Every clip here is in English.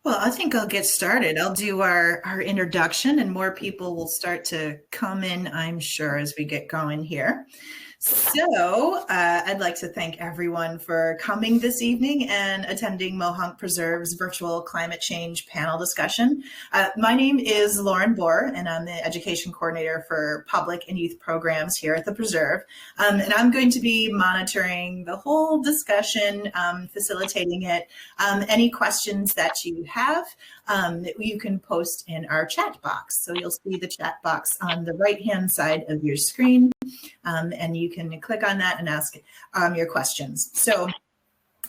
Well, I think I'll get started. I'll do our introduction and more people will start to come in, I'm sure, as we get going here. So I'd like to thank everyone for coming this evening and attending Mohonk Preserve's virtual climate change panel discussion. My name is Lauren Bohr, and I'm the education coordinator for public and youth programs here at the Preserve. And I'm going to be monitoring the whole discussion, facilitating it. Any questions that you have, you can post in our chat box. So you'll see the chat box on the right-hand side of your screen. And you can click on that and ask your questions. So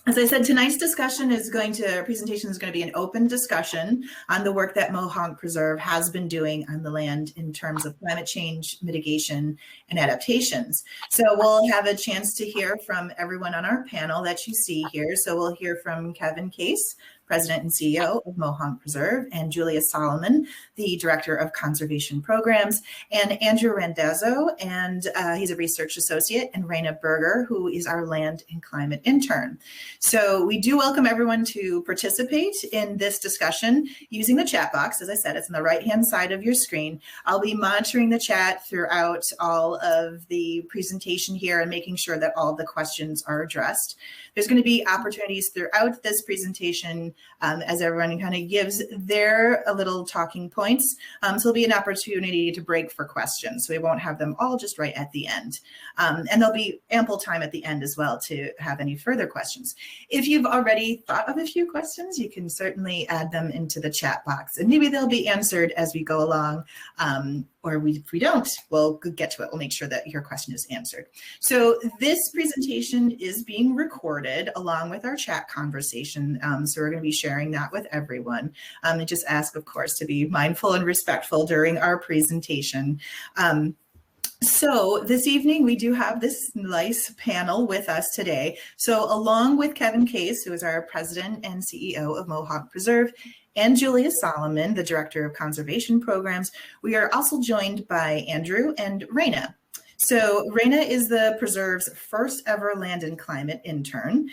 as I said, tonight's presentation is going to be an open discussion on the work that Mohonk Preserve has been doing on the land in terms of climate change, mitigation, and adaptations. So we'll have a chance to hear from everyone on our panel that you see here. So we'll hear from Kevin Case, President and CEO of Mohonk Preserve, and Julia Solomon, the Director of Conservation Programs, and Andrew Randazzo, and he's a research associate, and Rayna Berger, who is our land and climate intern. So we do welcome everyone to participate in this discussion using the chat box. As I said, it's on the right-hand side of your screen. I'll be monitoring the chat throughout all of the presentation here and making sure that all the questions are addressed. There's going to be opportunities throughout this presentation as everyone kind of gives their little talking points. So there'll be an opportunity to break for questions. So we won't have them all just right at the end. And there'll be ample time at the end as well to have any further questions. If you've already thought of a few questions, you can certainly add them into the chat box and maybe they'll be answered as we go along. Or if we don't, we'll get to it. We'll make sure that your question is answered. So this presentation is being recorded along with our chat conversation. So we're going to be sharing that with everyone. And just ask, of course, to be mindful and respectful during our presentation. So this evening, we do have this nice panel with us today. So along with Kevin Case, who is our president and CEO of Mohonk Preserve, and Julia Solomon, the Director of Conservation Programs, we are also joined by Andrew and Rayna. So Rayna is the Preserve's first ever land and climate intern,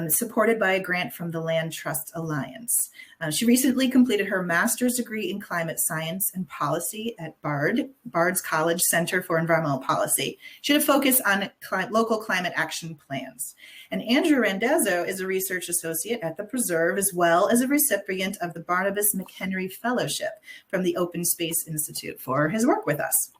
supported by a grant from the Land Trust Alliance. She recently completed her master's degree in climate science and policy at Bard's College Center for Environmental Policy. She had a focus on local climate action plans. And Andrew Randazzo is a research associate at the Preserve, as well as a recipient of the Barnabas McHenry Fellowship from the Open Space Institute for his work with us.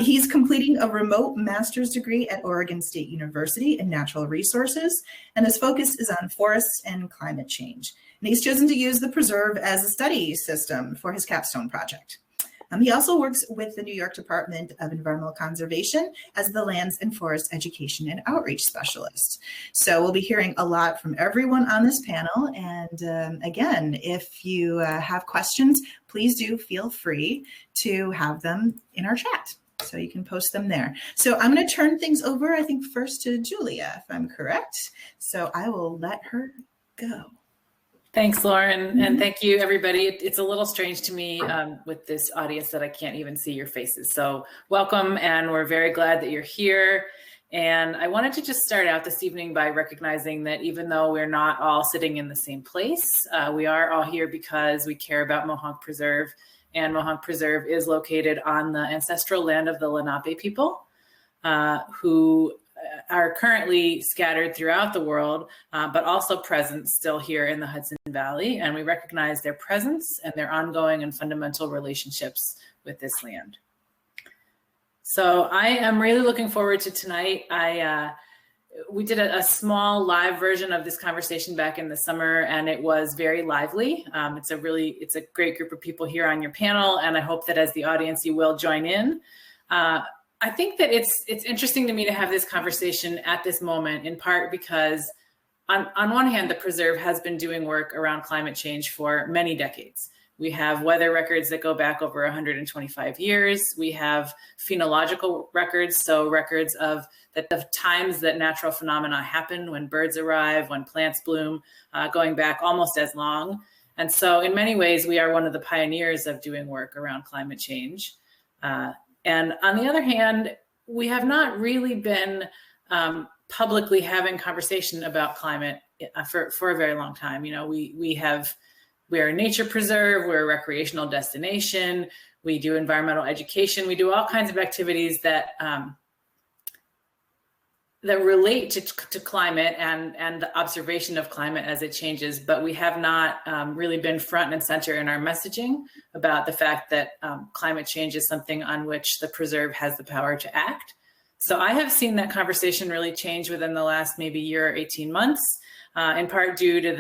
He's completing a remote master's degree at Oregon State University in natural resources, and his focus is on forests and climate change. And he's chosen to use the Preserve as a study system for his capstone project. He also works with the New York Department of Environmental Conservation as the Lands and Forest Education and Outreach Specialist. So we'll be hearing a lot from everyone on this panel. And again, if you have questions, please do feel free to have them in our chat. So you can post them there. So I'm going to turn things over, I think, first to Julia, if I'm correct. So I will let her go. Thanks, Lauren, and thank you, everybody. It's a little strange to me with this audience that I can't even see your faces. So welcome, and we're very glad that you're here. And I wanted to just start out this evening by recognizing that even though we're not all sitting in the same place, we are all here because we care about Mohonk Preserve. And Mohonk Preserve is located on the ancestral land of the Lenape people, who are currently scattered throughout the world, but also present still here in the Hudson Valley. And we recognize their presence and their ongoing and fundamental relationships with this land. So I am really looking forward to tonight. We did a small live version of this conversation back in the summer, and it was very lively. It's a great group of people here on your panel, and I hope that as the audience, you will join in. I think that it's interesting to me to have this conversation at this moment, in part because on one hand, the Preserve has been doing work around climate change for many decades. We have weather records that go back over 125 years. We have phenological records, so records of the times that natural phenomena happen, when birds arrive, when plants bloom, going back almost as long. And so in many ways, we are one of the pioneers of doing work around climate change. And on the other hand, we have not really been publicly having conversation about climate for a very long time. You know, we have we're a nature preserve, we're a recreational destination, we do environmental education, we do all kinds of activities that that relate to climate and the observation of climate as it changes, but we have not really been front and center in our messaging about the fact that climate change is something on which the preserve has the power to act. So I have seen that conversation really change within the last maybe year or 18 months, in part due to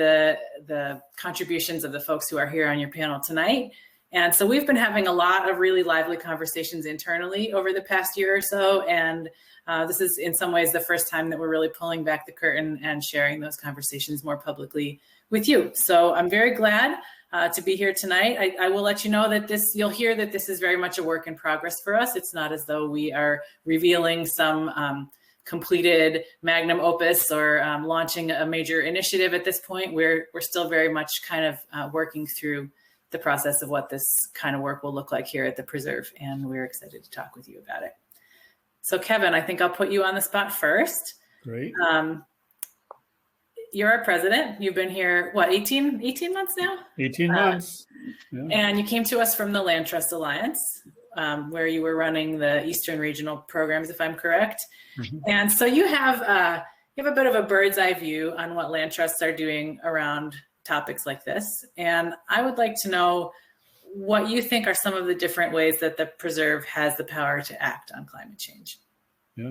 the contributions of the folks who are here on your panel tonight. And so we've been having a lot of really lively conversations internally over the past year or so. And this is in some ways the first time that we're really pulling back the curtain and sharing those conversations more publicly with you. So I'm very glad to be here tonight. I will let you know that you'll hear that this is very much a work in progress for us. It's not as though we are revealing some completed magnum opus or launching a major initiative at this point. We're still very much kind of working through the process of what this kind of work will look like here at the Preserve, and we're excited to talk with you about it. So Kevin, I think I'll put you on the spot first. Great. You're our president. You've been here, what, 18 months now? 18 months. Yeah. And you came to us from the Land Trust Alliance, where you were running the Eastern Regional programs, if I'm correct. Mm-hmm. And so you have a bit of a bird's eye view on what land trusts are doing around topics like this. And I would like to know what you think are some of the different ways that the Preserve has the power to act on climate change. Yeah,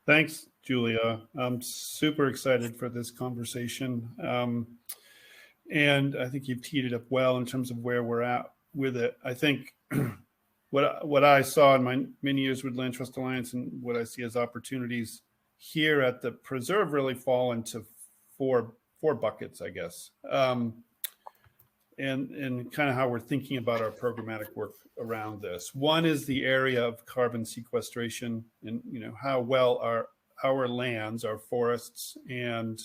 thanks, Julia. I'm super excited for this conversation. And I think you've teed it up well in terms of where we're at with it. I think what I saw in my many years with Land Trust Alliance and what I see as opportunities here at the Preserve really fall into four buckets, I guess. And kind of how we're thinking about our programmatic work around this. One is the area of carbon sequestration and, how well our lands, our forests, and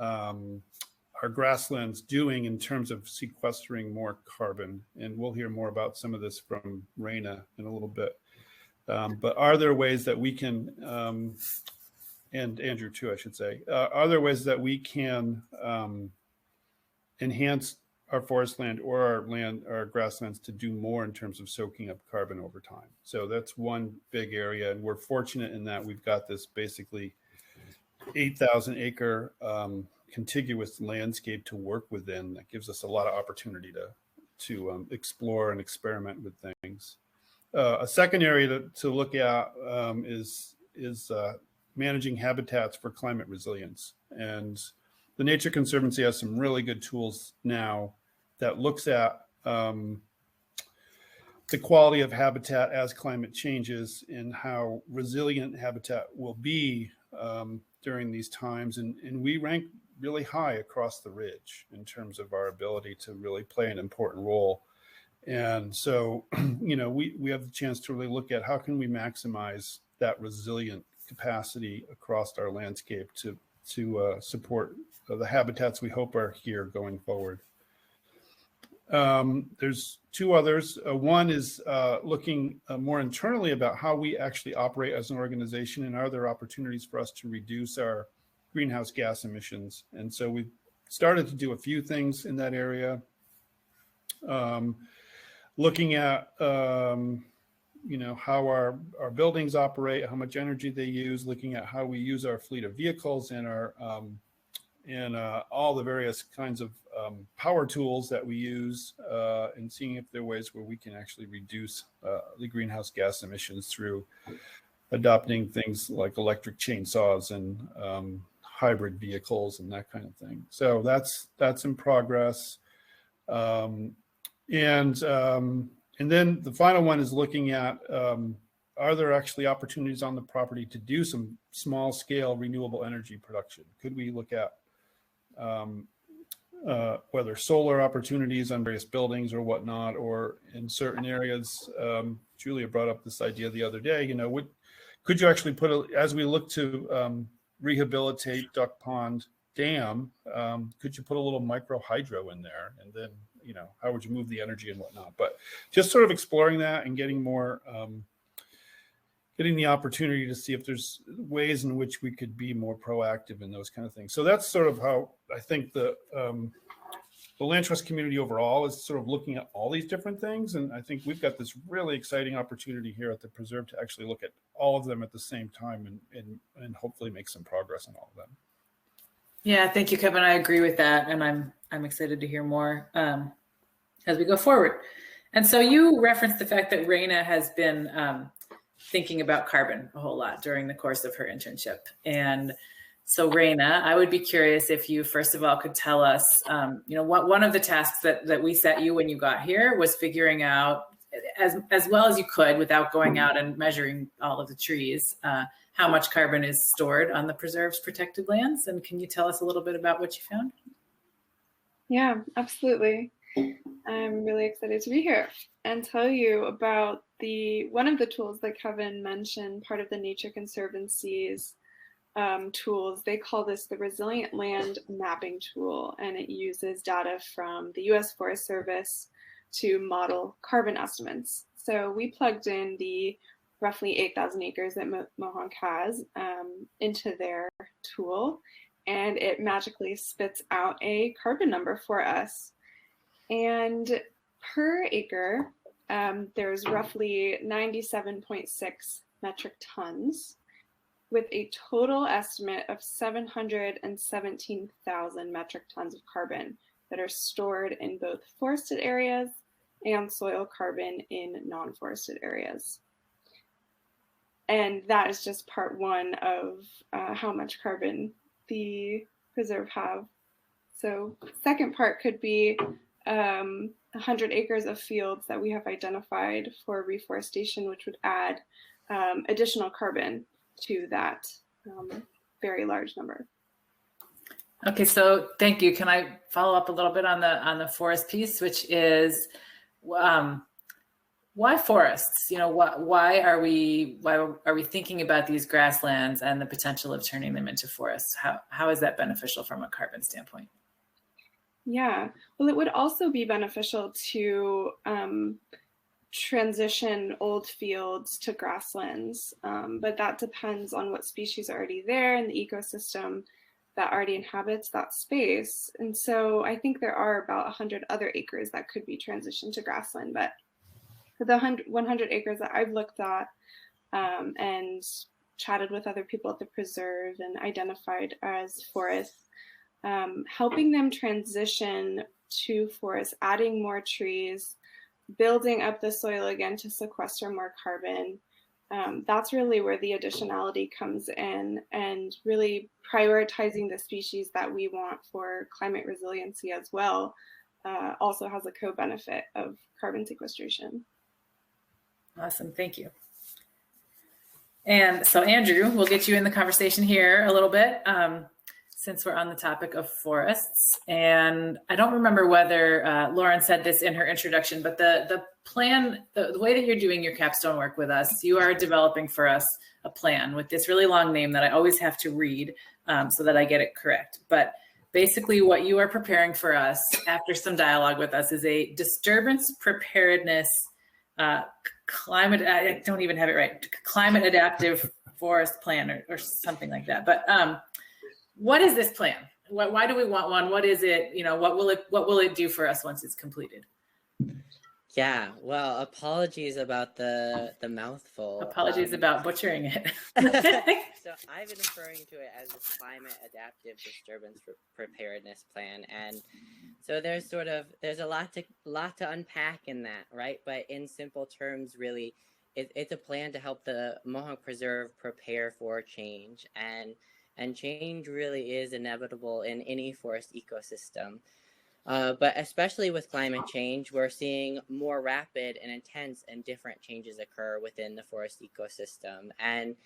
our grasslands doing in terms of sequestering more carbon. And we'll hear more about some of this from Rayna in a little bit. But are there ways that we can, and Andrew too, I should say, are there ways that we can enhance our forest land or our grasslands to do more in terms of soaking up carbon over time? So that's one big area. And we're fortunate in that we've got this basically 8,000 acre contiguous landscape to work within that gives us a lot of opportunity to explore and experiment with things. A second area to look at is managing habitats for climate resilience. And the Nature Conservancy has some really good tools now that looks at the quality of habitat as climate changes and how resilient habitat will be during these times. And we rank really high across the ridge in terms of our ability to really play an important role. And so, we have the chance to really look at how can we maximize that resilient capacity across our landscape to support the habitats we hope are here going forward. There's two others. One is looking more internally about how we actually operate as an organization, and are there opportunities for us to reduce our greenhouse gas emissions? And so we've started to do a few things in that area. Looking at how our buildings operate, how much energy they use, looking at how we use our fleet of vehicles and our all the various kinds of power tools that we use, and seeing if there are ways where we can actually reduce the greenhouse gas emissions through adopting things like electric chainsaws and hybrid vehicles and that kind of thing. So that's in progress. And then the final one is looking at, are there actually opportunities on the property to do some small scale renewable energy production? Could we look at whether solar opportunities on various buildings or whatnot, or in certain areas? Julia brought up this idea the other day, could you actually as we look to rehabilitate Duck Pond Dam, could you put a little micro hydro in there? And then, how would you move the energy and whatnot? But just sort of exploring that and getting more, getting the opportunity to see if there's ways in which we could be more proactive in those kind of things. So that's sort of how I think the the land trust community overall is sort of looking at all these different things. And I think we've got this really exciting opportunity here at the preserve to actually look at all of them at the same time and hopefully make some progress on all of them. Yeah, thank you, Kevin. I agree with that. And I'm excited to hear more as we go forward. And so you referenced the fact that Rayna has been thinking about carbon a whole lot during the course of her internship. And so Rayna, I would be curious if you, first of all, could tell us, what one of the tasks that we set you when you got here was figuring out, as well as you could without going out and measuring all of the trees, how much carbon is stored on the preserve's protected lands. And can you tell us a little bit about what you found? Yeah, absolutely. I'm really excited to be here and tell you about one of the tools that Kevin mentioned, part of the Nature Conservancy's tools. They call this the Resilient Land Mapping Tool, and it uses data from the U.S. Forest Service to model carbon estimates. So we plugged in the roughly 8,000 acres that Mohonk has into their tool, and it magically spits out a carbon number for us. And per acre, there's roughly 97.6 metric tons, with a total estimate of 717,000 metric tons of carbon that are stored in both forested areas and soil carbon in non-forested areas. And that is just part one of how much carbon the preserve have. So second part could be 100 acres of fields that we have identified for reforestation, which would add additional carbon to that very large number. Okay, so thank you. Can I follow up a little bit on the forest piece, which is why forests? Why are we thinking about these grasslands and the potential of turning them into forests? How is that beneficial from a carbon standpoint? Yeah, well, it would also be beneficial to transition old fields to grasslands, but that depends on what species are already there and the ecosystem that already inhabits that space. And so I think there are about 100 other acres that could be transitioned to grassland, but for the 100 acres that I've looked at and chatted with other people at the preserve and identified as forests, helping them transition to forests, adding more trees, building up the soil again to sequester more carbon. That's really where the additionality comes in, and really prioritizing the species that we want for climate resiliency as well also has a co-benefit of carbon sequestration. Awesome, thank you. And so Andrew, we'll get you in the conversation here a little bit. Since we're on the topic of forests. And I don't remember whether Lauren said this in her introduction, but the plan, the way that you're doing your capstone work with us, you are developing for us a plan with this really long name that I always have to read so that I get it correct. But basically what you are preparing for us after some dialogue with us is a disturbance preparedness climate, I don't even have it right, climate adaptive forest plan or something like that. But what is this plan? Why do we want one? What is it? What will it do for us once it's completed? Yeah, well, apologies about the mouthful. Apologies about butchering it. So I've been referring to it as the Climate Adaptive Disturbance Preparedness Plan, and so there's a lot to unpack in that, right? But in simple terms, really, it's a plan to help the Mohonk Preserve prepare for change, and change really is inevitable in any forest ecosystem. But especially with climate change, we're seeing more rapid and intense and different changes occur within the forest ecosystem. And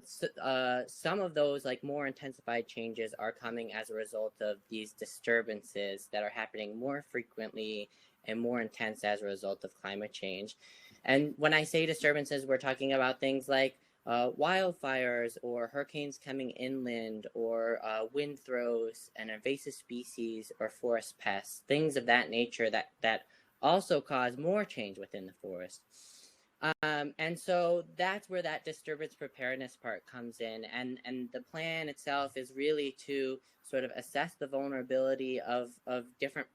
some of those more intensified changes are coming as a result of these disturbances that are happening more frequently and more intense as a result of climate change. And when I say disturbances, we're talking about things like wildfires or hurricanes coming inland, or wind throws and invasive species or forest pests, things of that nature that also cause more change within the forest. And so that's where that disturbance preparedness part comes in. And the plan itself is really to sort of assess the vulnerability of different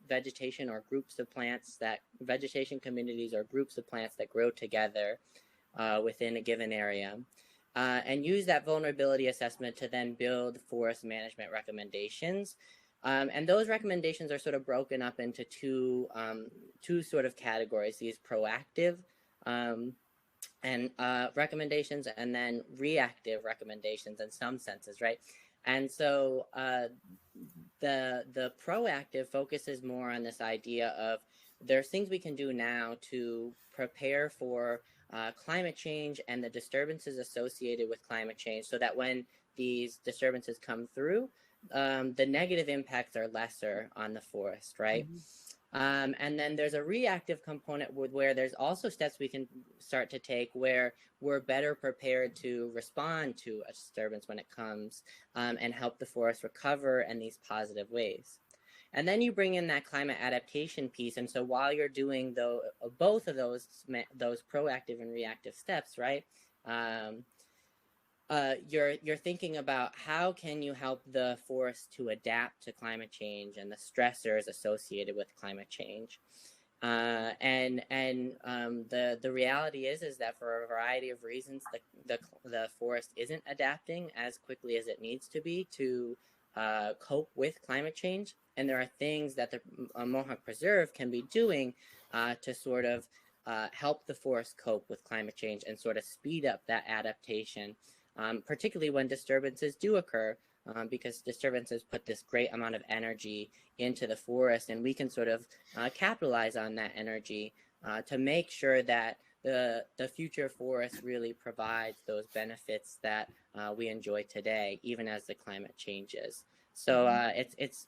vegetation or groups of plants, that vegetation communities or groups of plants that grow together within a given area. And use that vulnerability assessment to then build forest management recommendations. And those recommendations are sort of broken up into two sort of categories: these proactive and recommendations, and then reactive recommendations in some senses, right? And so the proactive focuses more on this idea of there's things we can do now to prepare for climate change and the disturbances associated with climate change, so that when these disturbances come through, the negative impacts are lesser on the forest, right? And then there's a reactive component where there's also steps we can start to take where we're better prepared to respond to a disturbance when it comes, and help the forest recover in these positive ways. And then you bring in that climate adaptation piece. And so while you're doing both of those proactive and reactive steps, right? You're thinking about how can you help the forest to adapt to climate change and the stressors associated with climate change. And the reality is that for a variety of reasons, the forest isn't adapting as quickly as it needs to be to cope with climate change. And there are things that the Mohonk Preserve can be doing to sort of help the forest cope with climate change and sort of speed up that adaptation, particularly when disturbances do occur, because disturbances put this great amount of energy into the forest, and we can sort of capitalize on that energy to make sure that the future forest really provides those benefits that we enjoy today, even as the climate changes. So it's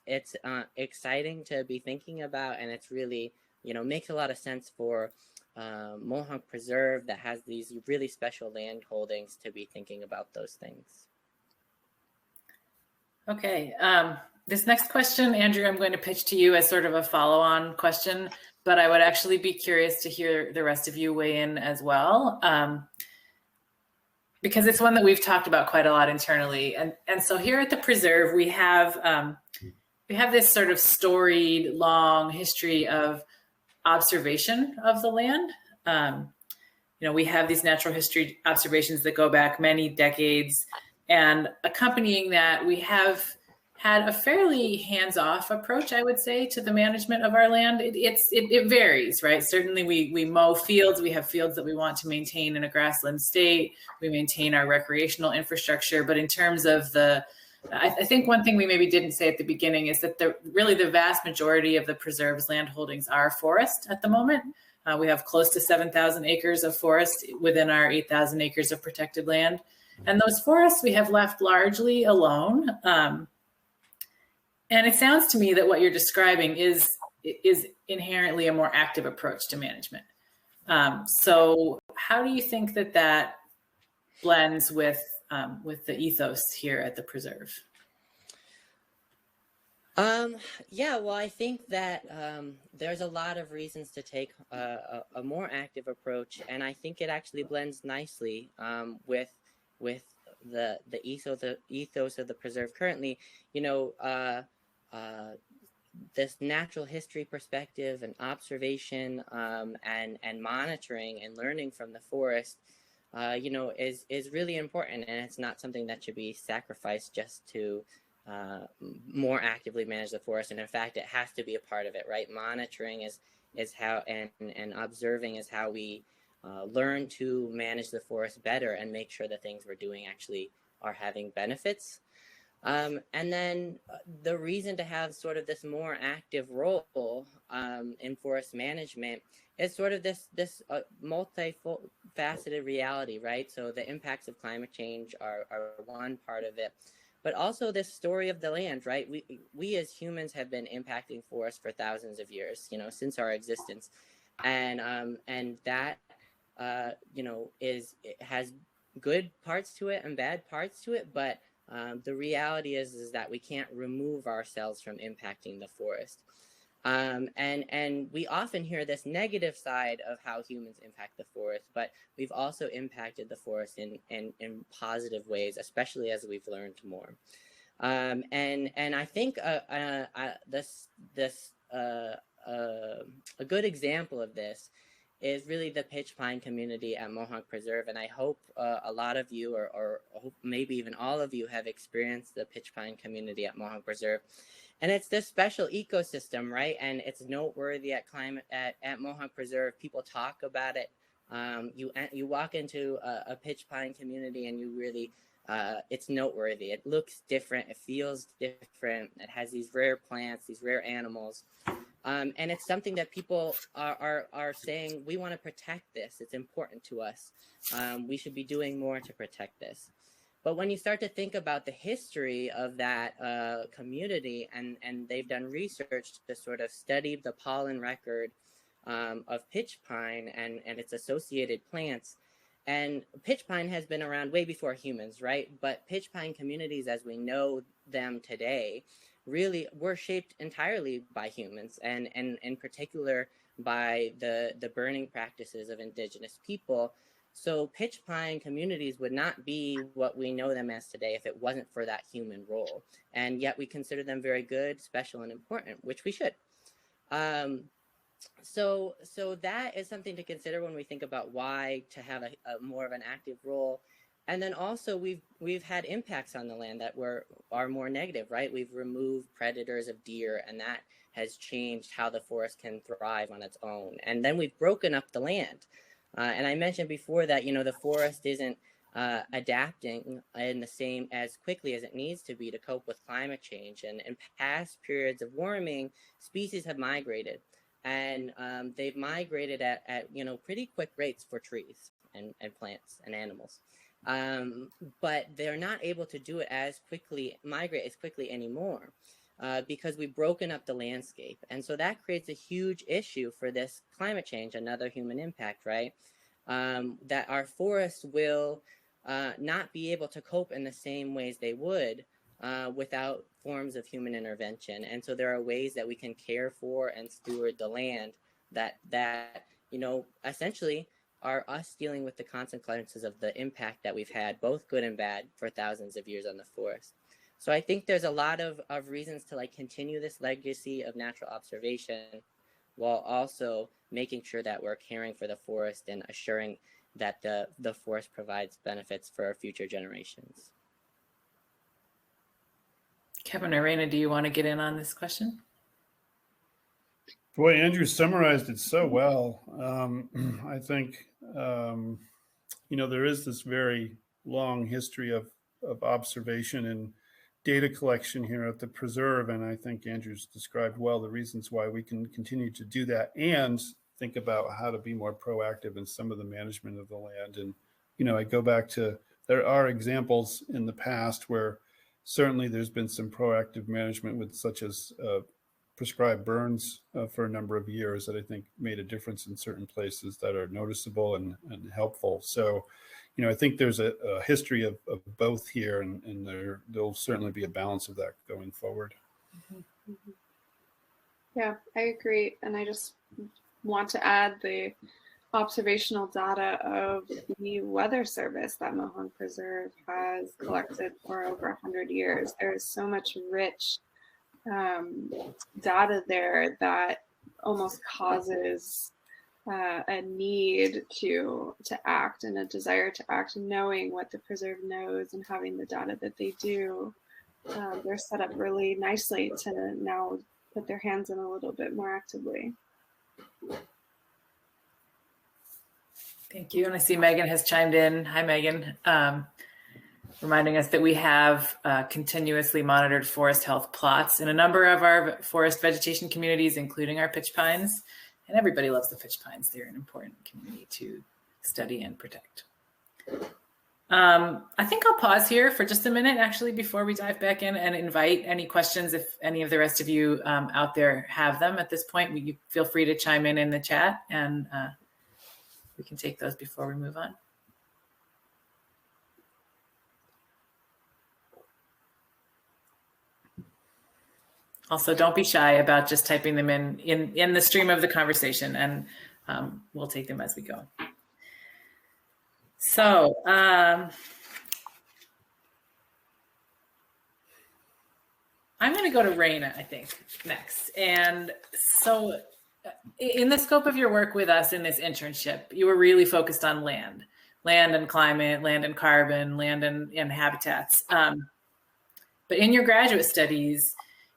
exciting to be thinking about, and it's really, makes a lot of sense for Mohonk Preserve that has these really special land holdings to be thinking about those things. Okay, this next question, Andrew, I'm going to pitch to you as sort of a follow-on question, but I would actually be curious to hear the rest of you weigh in as well, because it's one that we've talked about quite a lot internally. And so here at the Preserve, we have this sort of storied, long history of observation of the land. We have these natural history observations that go back many decades, and accompanying that, we have had a fairly hands-off approach, I would say, to the management of our land. It varies, right? Certainly we mow fields. We have fields that we want to maintain in a grassland state. We maintain our recreational infrastructure. But in terms of I think one thing we maybe didn't say at the beginning is that really the vast majority of the Preserve's land holdings are forest at the moment. We have close to 7,000 acres of forest within our 8,000 acres of protected land. And those forests we have left largely alone. And it sounds to me that what you're describing is inherently a more active approach to management. So how do you think that blends with the ethos here at the Preserve? Yeah, well, I think that there's a lot of reasons to take a more active approach, and I think it actually blends nicely with the ethos of the Preserve currently. This natural history perspective and observation and monitoring and learning from the forest, is really important, and it's not something that should be sacrificed just to more actively manage the forest. And in fact, it has to be a part of it, right? Monitoring is how, and observing is how we learn to manage the forest better and make sure the things we're doing actually are having benefits. And then the reason to have sort of this more active role in forest management is sort of this multifaceted reality, right? So the impacts of climate change are one part of it, but also this story of the land, right? We as humans have been impacting forests for thousands of years, since our existence, and that it has good parts to it and bad parts to it, but the reality is that we can't remove ourselves from impacting the forest. And we often hear this negative side of how humans impact the forest, but we've also impacted the forest in positive ways, especially as we've learned more. And I think a good example of this is really the pitch pine community at Mohonk Preserve. And I hope a lot of you, or maybe even all of you, have experienced the pitch pine community at Mohonk Preserve. And it's this special ecosystem, right? And it's noteworthy at Mohonk Preserve. People talk about it. You walk into a pitch pine community and you really, it's noteworthy. It looks different. It feels different. It has these rare plants, these rare animals. And it's something that people are saying, we want to protect this. It's important to us. We should be doing more to protect this. But when you start to think about the history of that community, and they've done research to sort of study the pollen record of pitch pine and its associated plants, and pitch pine has been around way before humans, right? But pitch pine communities, as we know them today, really were shaped entirely by humans, and in particular by the burning practices of indigenous people. So pitch pine communities would not be what we know them as today if it wasn't for that human role. And yet we consider them very good, special, and important, which we should. So that is something to consider when we think about why to have a more of an active role. And then also we've had impacts on the land that are more negative, right? We've removed predators of deer, and that has changed how the forest can thrive on its own. And then we've broken up the land. And I mentioned before that, the forest isn't adapting in the same as quickly as it needs to be to cope with climate change. And in past periods of warming, species have migrated, and they've migrated at pretty quick rates for trees and plants and animals. But they're not able to do it migrate as quickly anymore. Because we've broken up the landscape. And so that creates a huge issue for this climate change, another human impact, right? That our forests will not be able to cope in the same ways they would without forms of human intervention. And so there are ways that we can care for and steward the land that essentially are us dealing with the consequences of the impact that we've had, both good and bad, for thousands of years on the forest. So I think there's a lot of reasons to continue this legacy of natural observation, while also making sure that we're caring for the forest and assuring that the forest provides benefits for our future generations. Kevin or Rayna, do you want to get in on this question? Boy, Andrew summarized it so well. I think, there is this very long history of observation and data collection here at the preserve. And I think Andrew's described well the reasons why we can continue to do that and think about how to be more proactive in some of the management of the land. And, I go back to, there are examples in the past where certainly there's been some proactive management with such as prescribed burns for a number of years that I think made a difference in certain places that are noticeable and helpful. So, I think there's a history of both here, and there'll certainly be a balance of that going forward. Yeah, I agree. And I just want to add the observational data of the Weather Service that Mohonk Preserve has collected for over 100 years. There is so much rich data there that almost causes a need to act and a desire to act, knowing what the preserve knows and having the data that they do. They're set up really nicely to now put their hands in a little bit more actively. Thank you. And I see Megan has chimed in. Hi, Megan. Reminding us that we have continuously monitored forest health plots in a number of our forest vegetation communities, including our pitch pines. And everybody loves the pitch pines. They're an important community to study and protect. I think I'll pause here for just a minute, actually, before we dive back in, and invite any questions if any of the rest of you out there have them at this point. You feel free to chime in the chat, and we can take those before we move on. Also, don't be shy about just typing them in the stream of the conversation, and we'll take them as we go. So I'm going to go to Rayna, I think, next. And so in the scope of your work with us in this internship, you were really focused on land and climate, land and carbon, land and habitats. But in your graduate studies,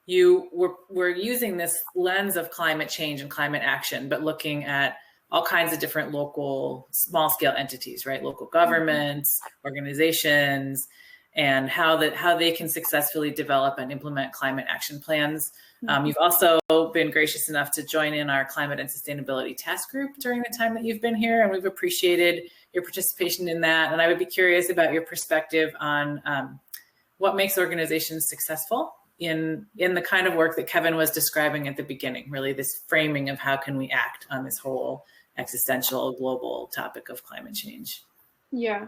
you were using this lens of climate change and climate action, but looking at all kinds of different local small scale entities, right? Local governments, organizations, and how they can successfully develop and implement climate action plans. You've also been gracious enough to join in our climate and sustainability task group during the time that you've been here, and we've appreciated your participation in that. And I would be curious about your perspective on what makes organizations successful in the kind of work that Kevin was describing at the beginning, really this framing of how can we act on this whole existential global topic of climate change. Yeah,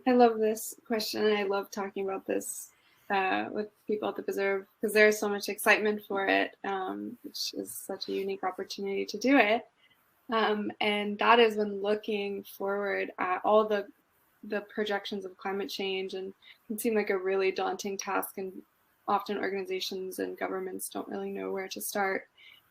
I love this question, and I love talking about this with people at the Preserve, because there's so much excitement for it, which is such a unique opportunity to do it. And that is when looking forward at all the projections of climate change, and it can seem like a really daunting task, and often organizations and governments don't really know where to start.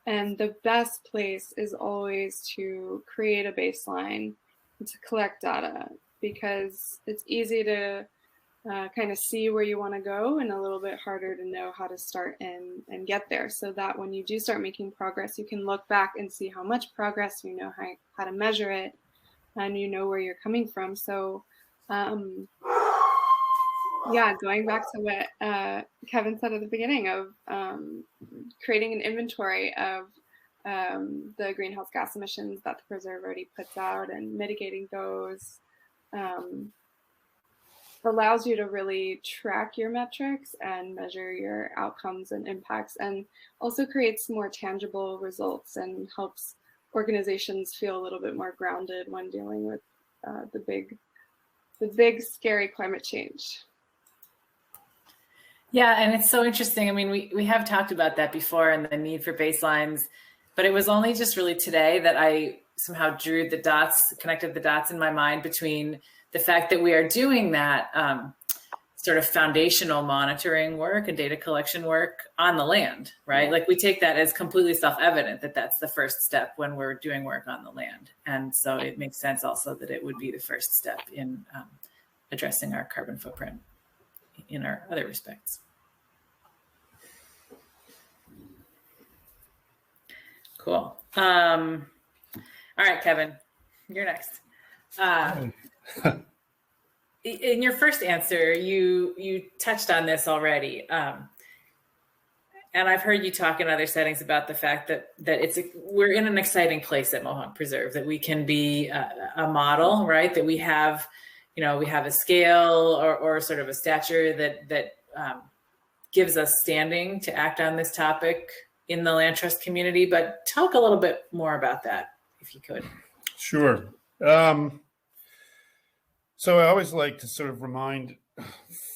And the best place is always to create a baseline and to collect data, because it's easy to kind of see where you want to go and a little bit harder to know how to start and get there, so that when you do start making progress, you can look back and see how much progress, you know how to measure it, and you know where you're coming from. So yeah, going back to what Kevin said at the beginning of creating an inventory of the greenhouse gas emissions that the Preserve already puts out and mitigating those allows you to really track your metrics and measure your outcomes and impacts, and also creates more tangible results and helps organizations feel a little bit more grounded when dealing with the big scary climate change. Yeah, and it's so interesting. I mean, we have talked about that before and the need for baselines, but it was only just really today that I somehow connected the dots in my mind between the fact that we are doing that sort of foundational monitoring work and data collection work on the land, right? Like we take that as completely self-evident that that's the first step when we're doing work on the land. And so it makes sense also that it would be the first step in addressing our carbon footprint in our other respects. Cool. All right, Kevin, you're next. In your first answer, you touched on this already. And I've heard you talk in other settings about the fact that we're in an exciting place at Mohonk Preserve, that we can be a model, right? That we have a scale or sort of a stature that gives us standing to act on this topic in the land trust community. But talk a little bit more about that, if you could. Sure. So I always like to sort of remind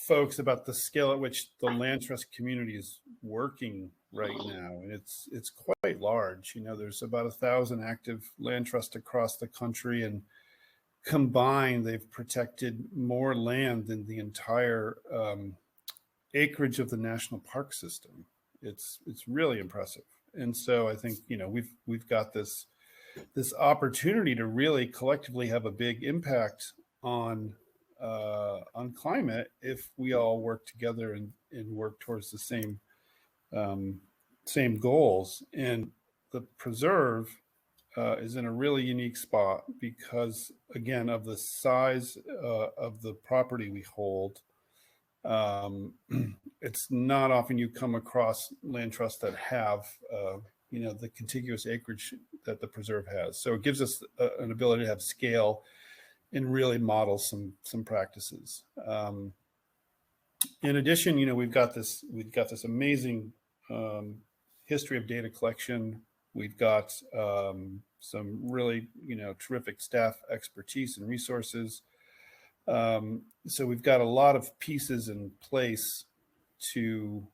folks about the scale at which the land trust community is working right now. And it's quite large. There's about 1,000 active land trusts across the country, and combined, they've protected more land than the entire acreage of the national park system. It's really impressive. And so I think, we've got this opportunity to really collectively have a big impact on climate if we all work together and work towards the same goals. And the Preserve is in a really unique spot because, again, of the size of the property we hold. It's not often you come across land trusts that have the contiguous acreage that the Preserve has. So it gives us an ability to have scale and really model some practices. In addition, we've got this amazing history of data collection. We've got some really terrific staff expertise and resources. So we've got a lot of pieces in place to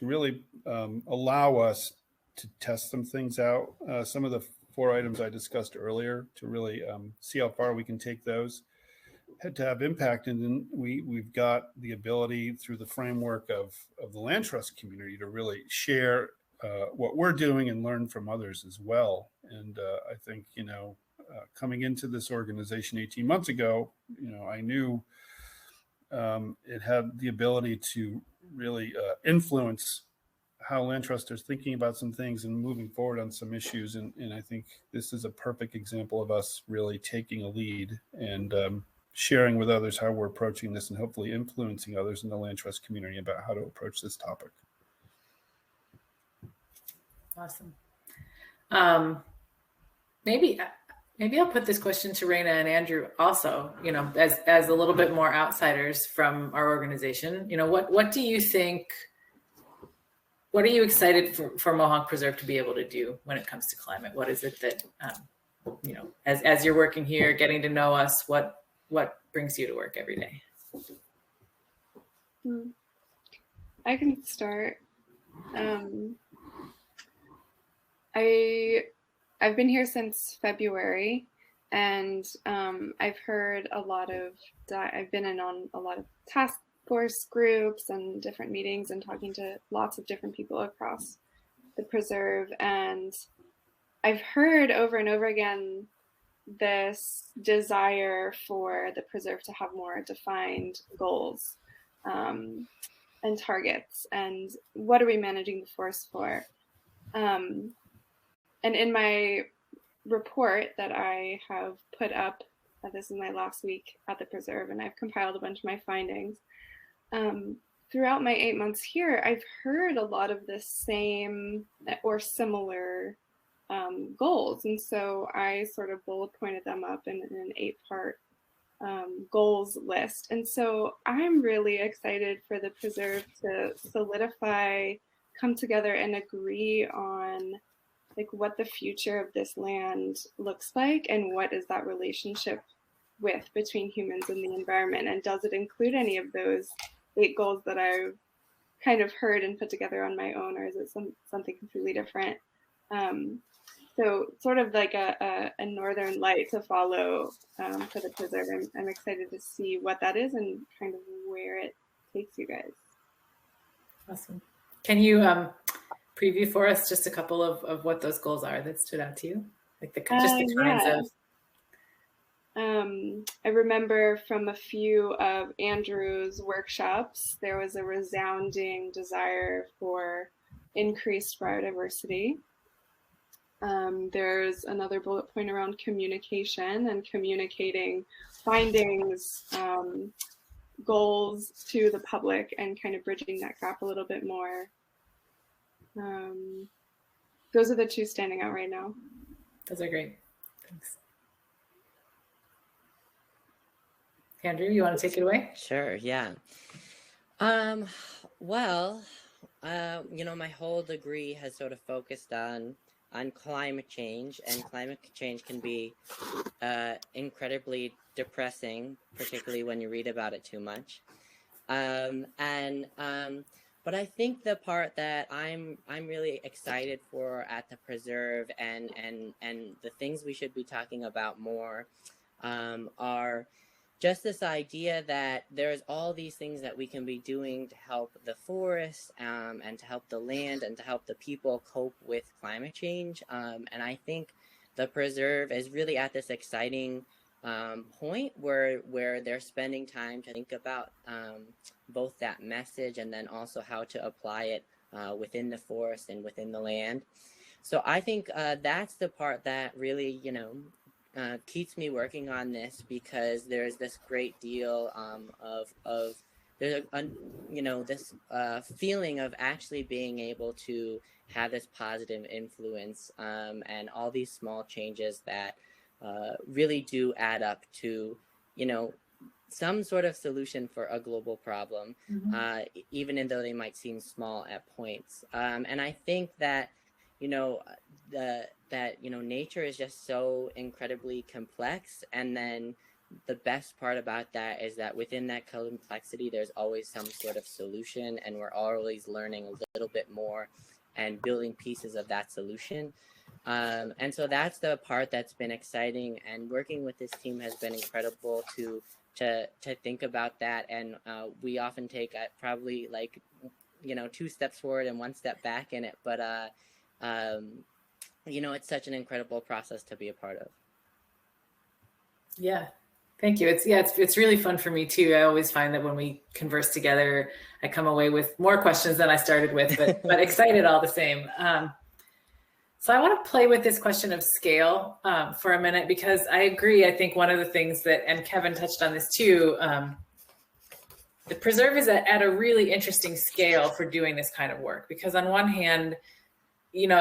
really allow us to test some things out. Some of the 4 items I discussed earlier, to really see how far we can take those, had to have impact. And then we've got the ability through the framework of the land trust community to really share what we're doing and learn from others as well. And I think, coming into this organization 18 months ago, I knew it had the ability to really influence how land trust is thinking about some things and moving forward on some issues. And I think this is a perfect example of us really taking a lead and sharing with others how we're approaching this, and hopefully influencing others in the land trust community about how to approach this topic. Awesome. Maybe I'll put this question to Rayna and Andrew also, as a little bit more outsiders from our organization. What do you think, what are you excited for Mohonk Preserve to be able to do when it comes to climate? What is it that, as you're working here, getting to know us, what brings you to work every day? I can start. I've been here since February, and I've heard I've been on a lot of task force groups and different meetings and talking to lots of different people across the preserve. And I've heard over and over again this desire for the preserve to have more defined goals and targets, and what are we managing the forest for? And in my report that I have put up, this is my last week at the preserve, and I've compiled a bunch of my findings. Throughout my 8 months here, I've heard a lot of the same or similar goals. And so I sort of bullet pointed them up in an 8-part goals list. And so I'm really excited for the preserve to solidify, come together and agree on what the future of this land looks like, and what is that relationship between humans and the environment, and does it include any of those 8 goals that I've kind of heard and put together on my own, or is it something completely different? So sort of like a northern light to follow for the preserve. I'm excited to see what that is and kind of where it takes you guys. Awesome. Can you preview for us just a couple of what those goals are that stood out to you? Like the kinds of. I remember from a few of Andrew's workshops, there was a resounding desire for increased biodiversity. There's another bullet point around communication and communicating findings, goals to the public, and kind of bridging that gap a little bit more. Those are the 2 standing out right now. Those are great. Thanks. Andrew, you want to take it away? Sure, yeah. Well, my whole degree has sort of focused on climate change, and climate change can be incredibly depressing, particularly when you read about it too much. But I think the part that I'm really excited for at the preserve, and the things we should be talking about more are just this idea that there's all these things that we can be doing to help the forest and to help the land and to help the people cope with climate change. And I think the preserve is really at this exciting point where they're spending time to think about both that message and then also how to apply it within the forest and within the land. So I think that's the part that really, keeps me working on this, because there's this great deal of there's this feeling of actually being able to have this positive influence, and all these small changes that really do add up to some sort of solution for a global problem, even though they might seem small at points. And I think that nature is just so incredibly complex, and then the best part about that is that within that complexity, there's always some sort of solution, and we're always learning a little bit more and building pieces of that solution. And so that's the part that's been exciting, and working with this team has been incredible to think about that. And we often take probably like, 2 steps forward and 1 step back in it, but it's such an incredible process to be a part of. Yeah, thank you. It's really fun for me too. I always find that when we converse together, I come away with more questions than I started with, but excited all the same. So I want to play with this question of scale for a minute, because I agree. I think one of the things and Kevin touched on this too, the Preserve is at a really interesting scale for doing this kind of work, because on one hand, for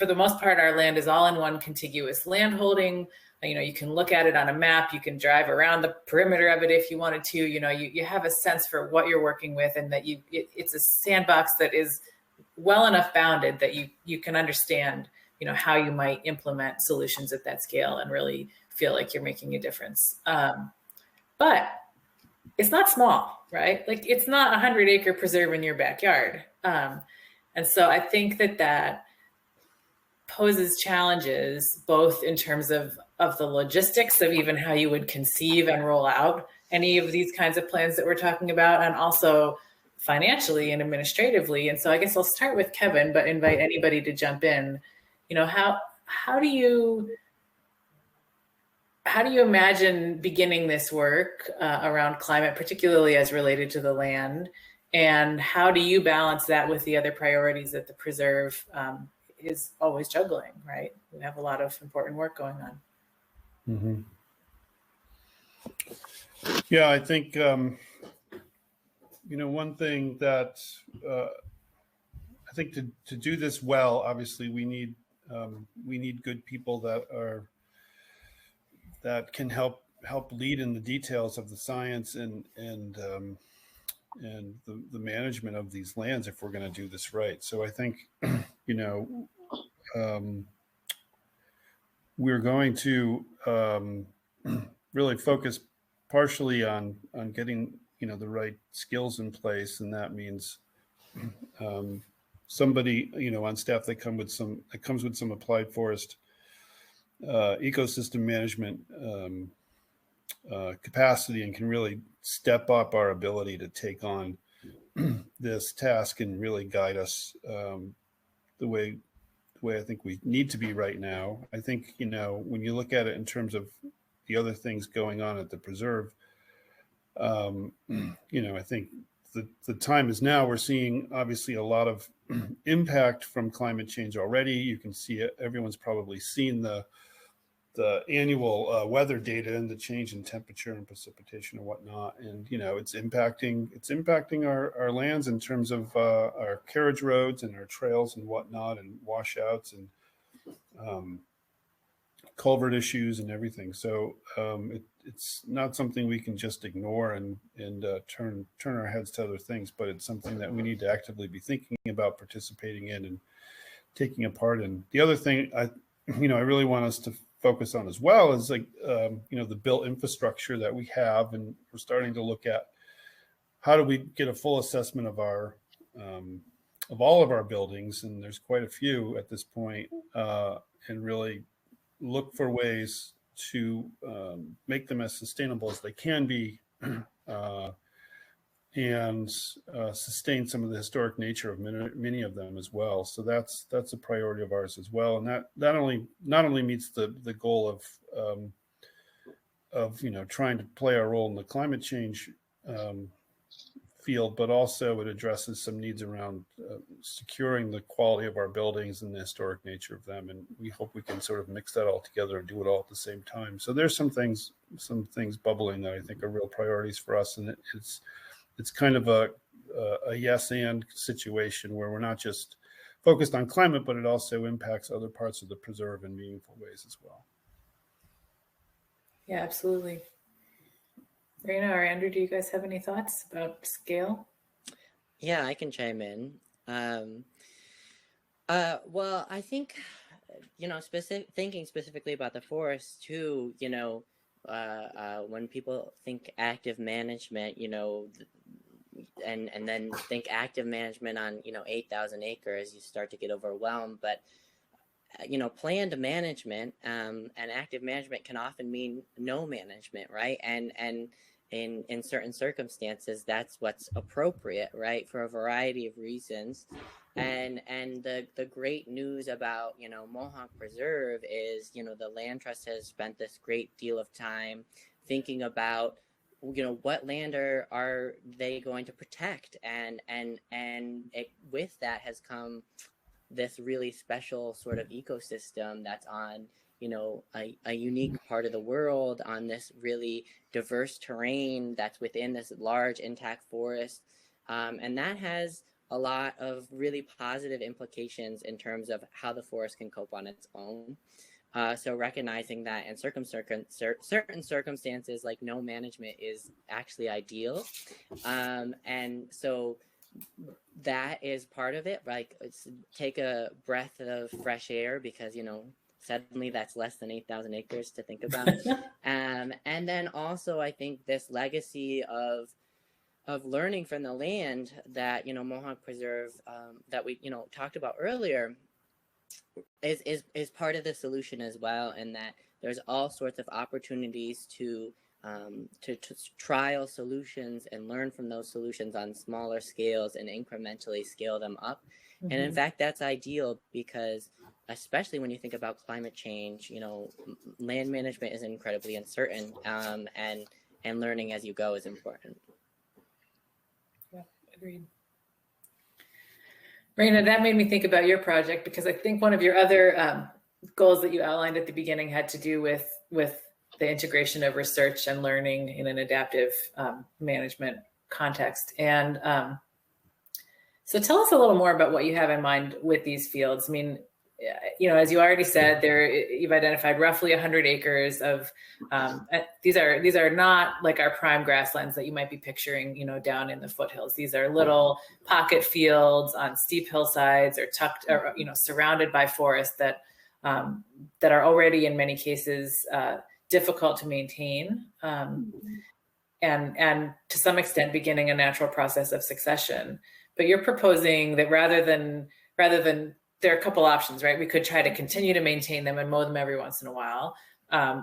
the most part, our land is all in one contiguous land holding. You can look at it on a map, you can drive around the perimeter of it if you wanted to. You have a sense for what you're working with, and that it's a sandbox that is well enough bounded that you can understand, how you might implement solutions at that scale and really feel like you're making a difference. But it's not small, right? Like, it's not a 100-acre preserve in your backyard. And so I think that poses challenges, both in terms of the logistics of even how you would conceive and roll out any of these kinds of plans that we're talking about, and also financially and administratively. And so I guess I'll start with Kevin, but invite anybody to jump in. How do you imagine beginning this work around climate, particularly as related to the land? And how do you balance that with the other priorities that the Preserve is always juggling, right? We have a lot of important work going on. Mm-hmm. Yeah, I think, one thing that I think to do this well, obviously we need good people that can help lead in the details of the science and the management of these lands if we're going to do this right. So I think, we're going to really focus partially on getting, the right skills in place. And that means somebody, on staff that comes with some applied forest ecosystem management capacity, and can really step up our ability to take on this task and really guide us the way I think we need to be right now. I think, when you look at it in terms of the other things going on at the Preserve, I think the time is now. We're seeing obviously a lot of impact from climate change already. You can see it. Everyone's probably seen the annual weather data and the change in temperature and precipitation and whatnot. And, it's impacting our lands in terms of our carriage roads and our trails and whatnot, and washouts and culvert issues and everything. So it's not something we can just ignore and turn our heads to other things, but it's something that we need to actively be thinking about, participating in, and taking a part in. The other thing I really want us to focus on as well is the built infrastructure that we have, and we're starting to look at how do we get a full assessment of of all of our buildings, and there's quite a few at this point, and really look for ways to make them as sustainable as they can be, and sustain some of the historic nature of many of them as well. So that's a priority of ours as well, and that not only meets the goal of trying to play our role in the climate change field, but also it addresses some needs around securing the quality of our buildings and the historic nature of them. And we hope we can sort of mix that all together and do it all at the same time. So there's some things bubbling that I think are real priorities for us, and it's kind of a yes and situation where we're not just focused on climate, but it also impacts other parts of the Preserve in meaningful ways as well. Yeah, absolutely. Rayna or Andrew, do you guys have any thoughts about scale? Yeah, I can chime in. Well, I think thinking specifically about the forest too, when people think active management, and then think active management on 8,000 acres, you start to get overwhelmed. But planned management and active management can often mean no management, right? And in certain circumstances, that's what's appropriate, right, for a variety of reasons. And the great news about Mohonk Preserve is the land trust has spent this great deal of time thinking about what land are they going to protect, and with that has come this really special sort of ecosystem that's on a unique part of the world, on this really diverse terrain that's within this large intact forest, and that has a lot of really positive implications in terms of how the forest can cope on its own. So recognizing that in certain circumstances, like no management is actually ideal, and so that is part of it. Like, take a breath of fresh air, because suddenly that's less than 8,000 acres to think about. And then also, I think this legacy of learning from the land that Mohonk Preserve, that we talked about earlier, is part of the solution as well, and that there's all sorts of opportunities to trial solutions and learn from those solutions on smaller scales and incrementally scale them up. Mm-hmm. And in fact, that's ideal, because especially when you think about climate change, land management is incredibly uncertain, and learning as you go is important. Yeah, agreed. Rayna, that made me think about your project, because I think one of your other goals that you outlined at the beginning had to do with the integration of research and learning in an adaptive management context. And so tell us a little more about what you have in mind with these fields. I mean, as you already said, you've identified roughly 100 acres of, these are not like our prime grasslands that you might be picturing, down in the foothills. These are little pocket fields on steep hillsides, or tucked, or, surrounded by forests that are already in many cases difficult to maintain, and to some extent beginning a natural process of succession. But you're proposing that rather than there are a couple options, right? We could try to continue to maintain them and mow them every once in a while.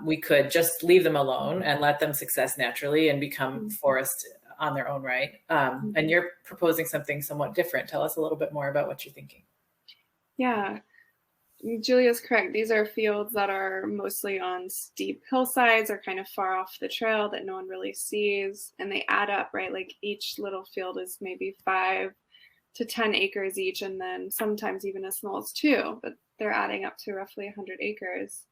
We could just leave them alone and let them success naturally and become forest on their own right. And you're proposing something somewhat different. Tell us a little bit more about what you're thinking. Yeah, Julia's correct. These are fields that are mostly on steep hillsides or kind of far off the trail that no one really sees. And they add up, right? Like, each little field is maybe 5 to 10 acres each, and then sometimes even as small as 2, but they're adding up to roughly 100 acres.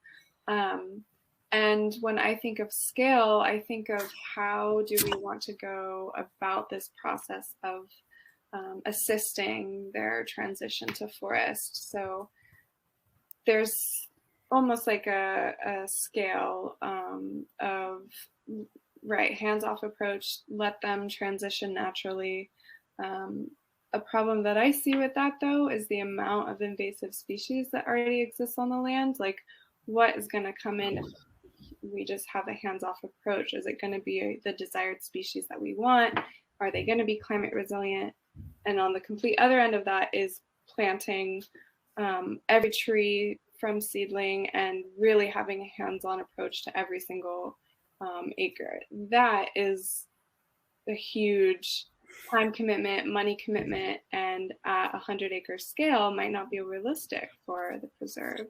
And when I think of scale, I think of how do we want to go about this process of assisting their transition to forest. So there's almost like a scale of, right, hands-off approach, let them transition naturally. A problem that I see with that, though, is the amount of invasive species that already exists on the land. Like, what is going to come in if we just have a hands-off approach? Is it going to be the desired species that we want? Are they going to be climate resilient? And on the complete other end of that is planting every tree from seedling and really having a hands-on approach to every single acre. That is a huge time commitment, money commitment, and at 100-acre scale might not be realistic for the preserve.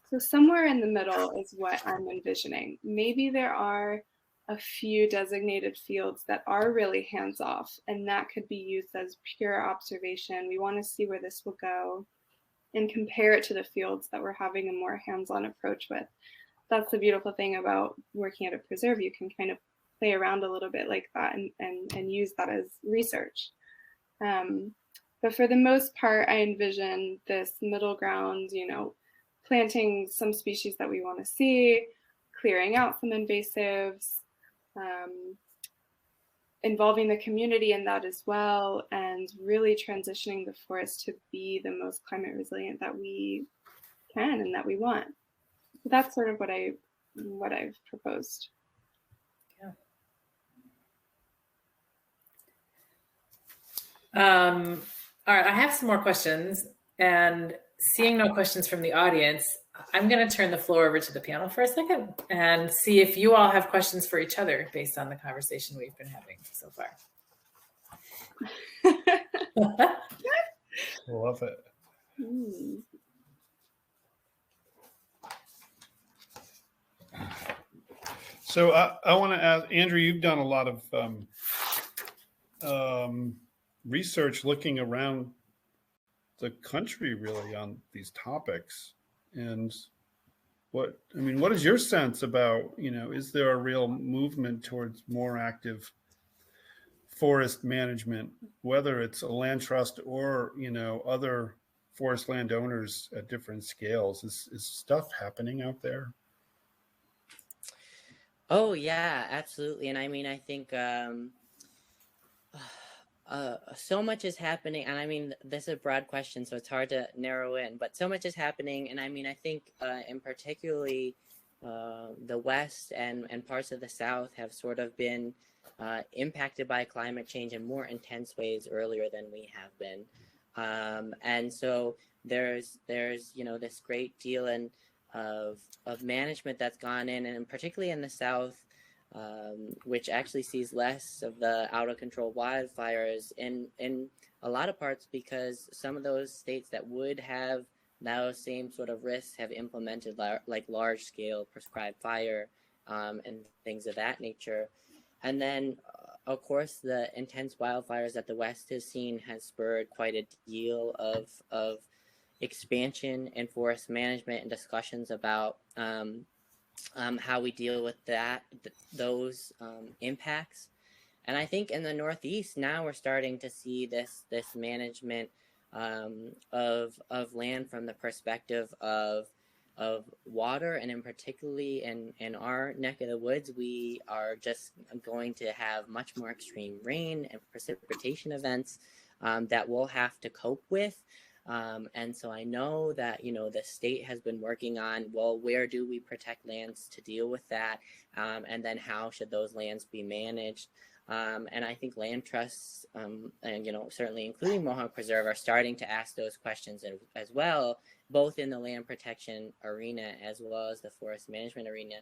So somewhere in the middle is what I'm envisioning. Maybe there are a few designated fields that are really hands-off, and that could be used as pure observation. We want to see where this will go and compare it to the fields that we're having a more hands-on approach with. That's the beautiful thing about working at a preserve. You can kind of play around a little bit like that and use that as research. But for the most part, I envision this middle ground, planting some species that we want to see, clearing out some invasives, involving the community in that as well, and really transitioning the forest to be the most climate resilient that we can and that we want. So that's sort of what I've proposed. All right, I have some more questions, and seeing no questions from the audience, I'm going to turn the floor over to the panel for a second and see if you all have questions for each other based on the conversation we've been having so far. Love it. So I want to ask, Andrew, you've done a lot of research looking around the country really on these topics. And what is your sense about, is there a real movement towards more active forest management, whether it's a land trust or, other forest landowners at different scales? Is stuff happening out there? Oh yeah, absolutely. And I think so much is happening, and this is a broad question, so it's hard to narrow in, but so much is happening. And I think in particularly the West and parts of the South have sort of been impacted by climate change in more intense ways earlier than we have been. And so there's this great deal of management that's gone in, and particularly in the South, which actually sees less of the out of control wildfires in a lot of parts, because some of those states that would have those same sort of risks have implemented like large scale prescribed fire and things of that nature. And then of course the intense wildfires that the West has seen has spurred quite a deal of expansion in forest management and discussions about how we deal with those impacts. And I think in the Northeast now we're starting to see this management of land from the perspective of water, and in particularly in our neck of the woods, we are just going to have much more extreme rain and precipitation events that we'll have to cope with. And so I know that, the state has been working on, well, where do we protect lands to deal with that? And then how should those lands be managed? And I think land trusts, and, certainly including Mohonk Preserve, are starting to ask those questions as well, both in the land protection arena as well as the forest management arena.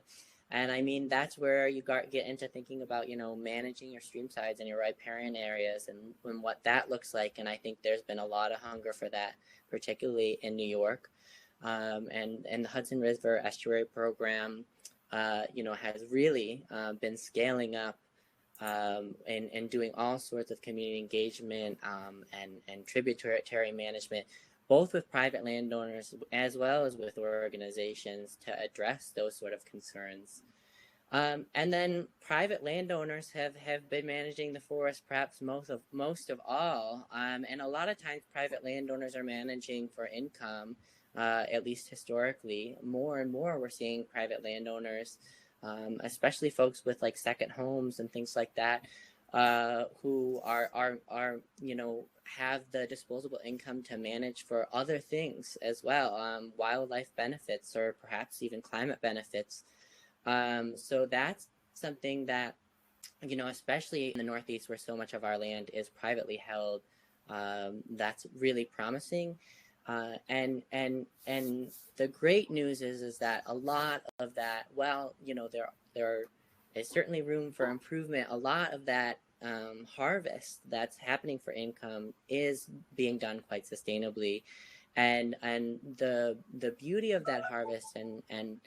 And that's where you get into thinking about, managing your stream sides and your riparian areas and what that looks like. And I think there's been a lot of hunger for that, particularly in New York. And the Hudson River Estuary Program, has really been scaling up and doing all sorts of community engagement and tributary management, both with private landowners as well as with organizations to address those sort of concerns. And then private landowners have been managing the forest perhaps most of all. And a lot of times private landowners are managing for income, at least historically. More and more we're seeing private landowners, especially folks with like second homes and things like that, who are have the disposable income to manage for other things as well, wildlife benefits or perhaps even climate benefits. So that's something that, especially in the Northeast where so much of our land is privately held, that's really promising. And the great news is that a lot of that, well, there is certainly room for improvement. A lot of that harvest that's happening for income is being done quite sustainably, and the beauty of that harvest and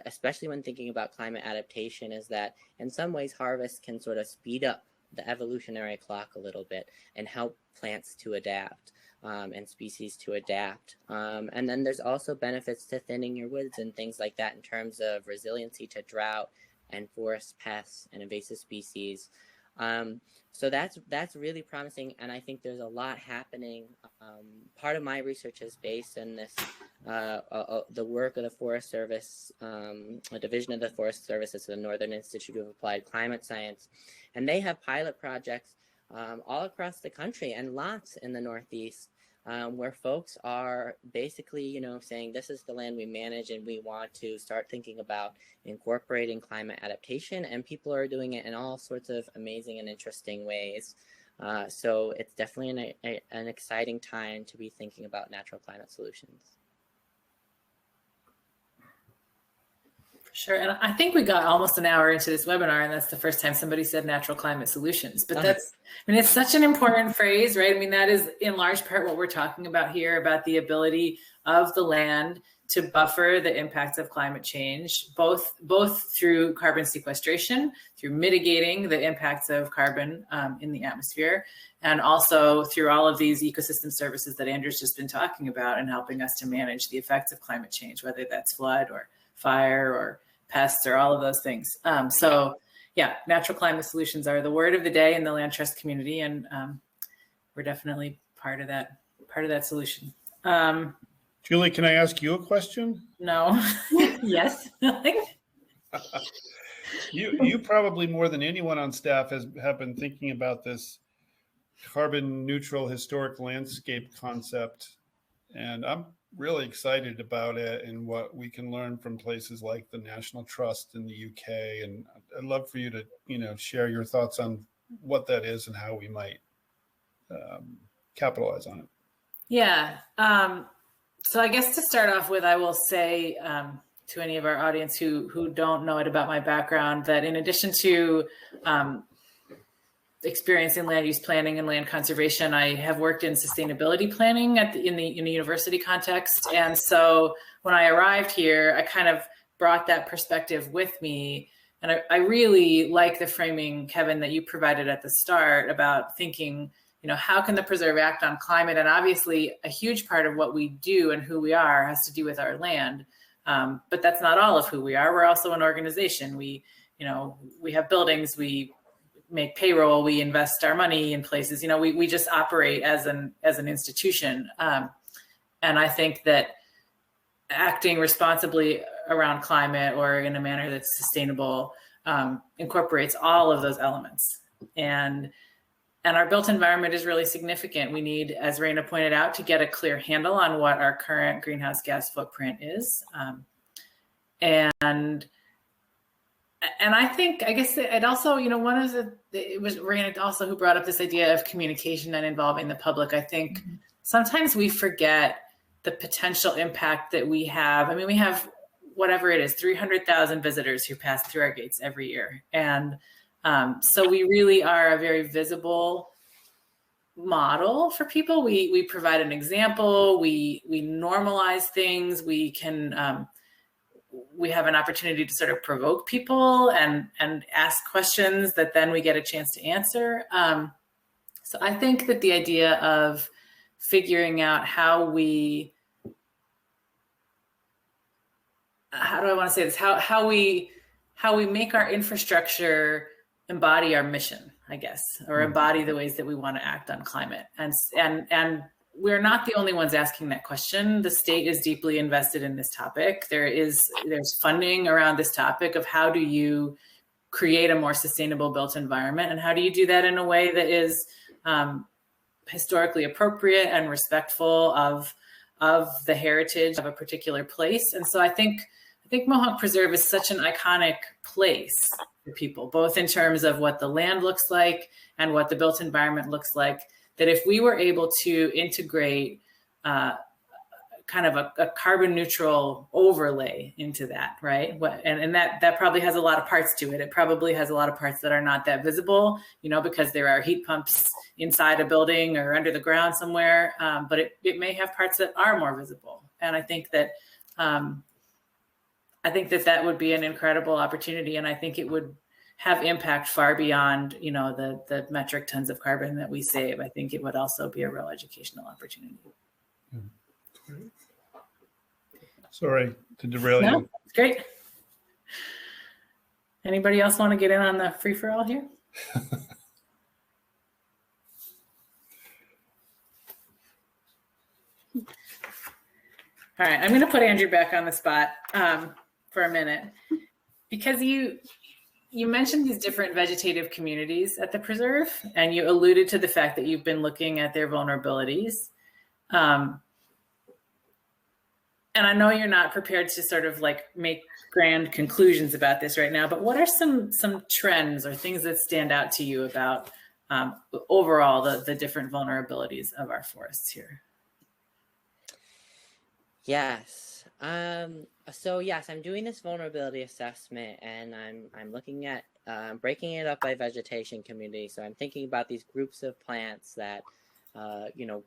especially when thinking about climate adaptation is that in some ways harvest can sort of speed up the evolutionary clock a little bit and help plants to adapt and species to adapt. And then there's also benefits to thinning your woods and things like that in terms of resiliency to drought and forest pests and invasive species. So that's really promising, and I think there's a lot happening. Part of my research is based in this, the work of the Forest Service, a division of the Forest Service. It's the Northern Institute of Applied Climate Science, and they have pilot projects all across the country and lots in the Northeast where folks are basically, saying this is the land we manage and we want to start thinking about incorporating climate adaptation, and people are doing it in all sorts of amazing and interesting ways. So it's definitely an exciting time to be thinking about natural climate solutions. Sure. And I think we got almost an hour into this webinar, and that's the first time somebody said natural climate solutions. But it's such an important phrase, right? I mean, that is in large part what we're talking about here, about the ability of the land to buffer the impacts of climate change, both through carbon sequestration, through mitigating the impacts of carbon in the atmosphere, and also through all of these ecosystem services that Andrew's just been talking about and helping us to manage the effects of climate change, whether that's flood or fire or pests or all of those things. So yeah, natural climate solutions are the word of the day in the land trust community, and we're definitely part of that solution. Julie, can I ask you a question? No. Yes. You probably more than anyone on staff have been thinking about this carbon neutral historic landscape concept, and I'm really excited about it and what we can learn from places like the National Trust in the UK. And I'd love for you to, share your thoughts on what that is and how we might capitalize on it. Yeah. So I guess to start off with, I will say to any of our audience who don't know it about my background, that in addition to experience in land use planning and land conservation, I have worked in sustainability planning in a university context. And so when I arrived here, I kind of brought that perspective with me. And I really like the framing, Kevin, that you provided at the start about thinking, how can the Preserve act on climate? And obviously a huge part of what we do and who we are has to do with our land. But that's not all of who we are. We're also an organization. We have buildings, we make payroll, we invest our money in places, we just operate as an institution. And I think that acting responsibly around climate or in a manner that's sustainable incorporates all of those elements. And our built environment is really significant. We need, as Rayna pointed out, to get a clear handle on what our current greenhouse gas footprint is. And I guess it also, it was Rayna also who brought up this idea of communication and involving the public. I think sometimes we forget the potential impact that we have. I mean, we have whatever it is, 300,000 visitors who pass through our gates every year. And so we really are a very visible model for people. We provide an example, we normalize things, we can, we have an opportunity to sort of provoke people and ask questions that then we get a chance to answer. So I think that the idea of figuring out how we make our infrastructure embody our mission, I guess, or embody the ways that we want to act on climate. And we're not the only ones asking that question. The state is deeply invested in this topic. There's funding around this topic of how do you create a more sustainable built environment, and how do you do that in a way that is historically appropriate and respectful of the heritage of a particular place. And so I think Mohonk Preserve is such an iconic place for people, both in terms of what the land looks like and what the built environment looks like, that if we were able to integrate kind of a carbon neutral overlay into that, right? And that probably has a lot of parts to it. It probably has a lot of parts that are not that visible, because there are heat pumps inside a building or under the ground somewhere, but it may have parts that are more visible. And I think that that would be an incredible opportunity, and I think it would have impact far beyond, the metric tons of carbon that we save. I think it would also be a real educational opportunity. Sorry to derail you. It's great. Anybody else want to get in on the free-for-all here? All right, I'm going to put Andrew back on the spot for a minute, because you mentioned these different vegetative communities at the preserve, and you alluded to the fact that you've been looking at their vulnerabilities. And I know you're not prepared to sort of like make grand conclusions about this right now, but what are some trends or things that stand out to you about overall the different vulnerabilities of our forests here? Yes. So yes, I'm doing this vulnerability assessment, and I'm looking at breaking it up by vegetation community. So I'm thinking about these groups of plants that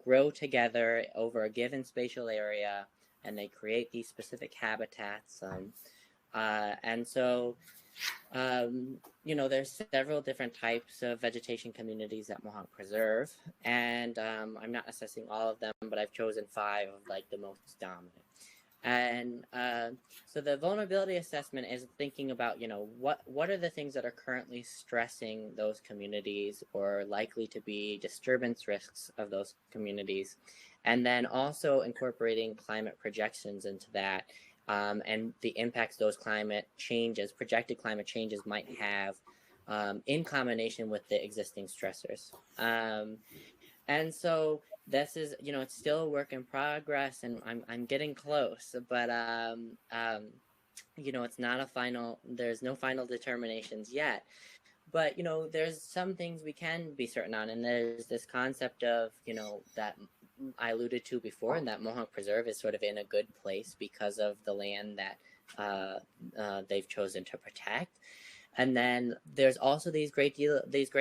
grow together over a given spatial area, and they create these specific habitats. And so there's several different types of vegetation communities at Mohonk Preserve, and I'm not assessing all of them, but I've chosen 5 of like the most dominant. And so the vulnerability assessment is thinking about, what are the things that are currently stressing those communities or likely to be disturbance risks of those communities, and then also incorporating climate projections into that. And the impacts those projected climate changes might have in combination with the existing stressors. And so this is, it's still a work in progress, and I'm getting close, but it's not there's no final determinations yet. But there's some things we can be certain on, and there's this concept of that I alluded to before, and that Mohonk Preserve is sort of in a good place because of the land that they've chosen to protect. And then there's also these great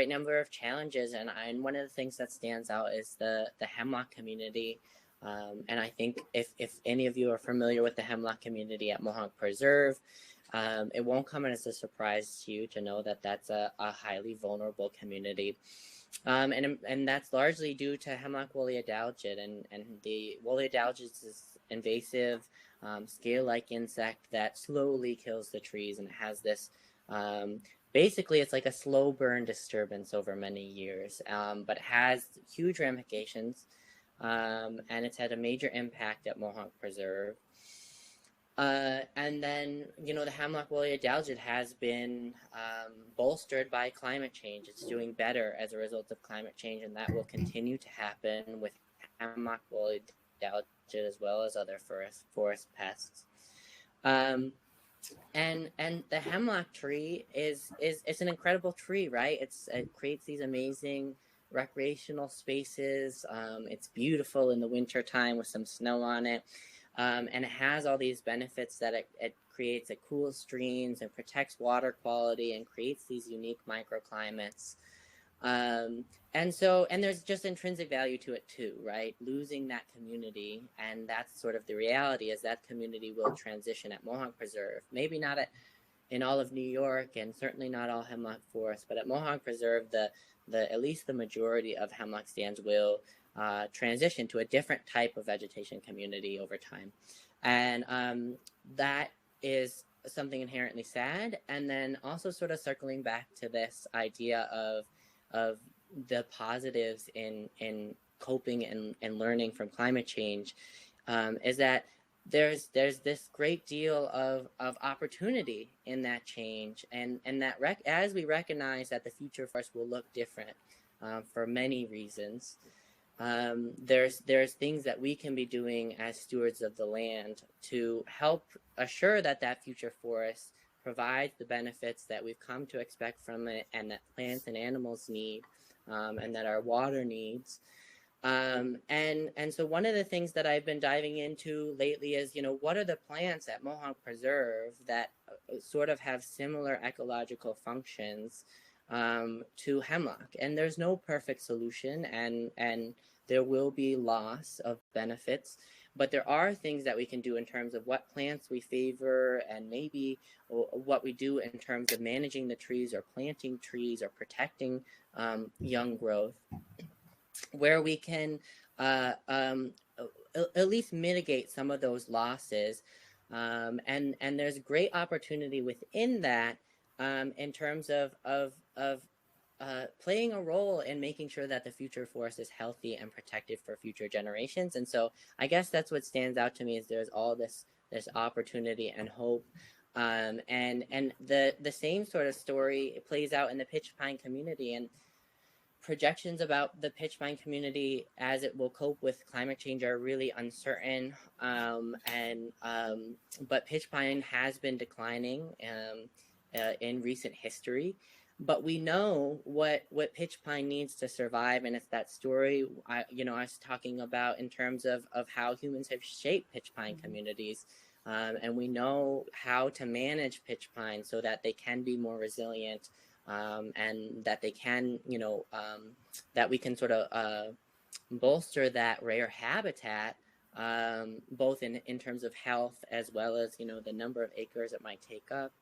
number of challenges, and one of the things that stands out is the hemlock community. And I think if any of you are familiar with the hemlock community at Mohonk Preserve, it won't come as a surprise to you to know that that's a highly vulnerable community. And that's largely due to hemlock woolly adelgid, and the woolly adelgid is invasive scale-like insect that slowly kills the trees, and it has this basically it's like a slow burn disturbance over many years, but has huge ramifications, and it's had a major impact at Mohonk Preserve. And then, the hemlock woolly adelgid has been bolstered by climate change. It's doing better as a result of climate change, and that will continue to happen with hemlock woolly adelgid as well as other forest pests. And the hemlock tree is an incredible tree, right? It creates these amazing recreational spaces. It's beautiful in the winter time with some snow on it. And it has all these benefits that it creates. It cools streams and protects water quality and creates these unique microclimates. And there's just intrinsic value to it too, right? Losing that community, and that's sort of the reality, is that community will transition at Mohonk Preserve. Maybe not in all of New York, and certainly not all hemlock forests, but at Mohonk Preserve, at least the majority of hemlock stands will transition to a different type of vegetation community over time. And that is something inherently sad. And then also sort of circling back to this idea of the positives in coping and learning from climate change, is that there's this great deal of opportunity in that change, and that as we recognize that the future for us will look different for many reasons, there's things that we can be doing as stewards of the land to help assure that future forest provides the benefits that we've come to expect from it, and that plants and animals need, and that our water needs. And so one of the things that I've been diving into lately is, what are the plants at Mohonk Preserve that sort of have similar ecological functions to hemlock? And there's no perfect solution, and there will be loss of benefits, but there are things that we can do in terms of what plants we favor, and maybe what we do in terms of managing the trees or planting trees or protecting young growth, where we can at least mitigate some of those losses. And there's great opportunity within that in terms of playing a role in making sure that the future forest is healthy and protected for future generations. And so I guess that's what stands out to me, is there's all this opportunity and hope. And the same sort of story plays out in the pitch pine community. And projections about the pitch pine community as it will cope with climate change are really uncertain. But pitch pine has been declining in recent history. But we know what pitch pine needs to survive, and it's that story I was talking about in terms of how humans have shaped pitch pine communities, and we know how to manage pitch pine so that they can be more resilient, and that they can that we can sort of bolster that rare habitat, both in terms of health as well as the number of acres it might take up.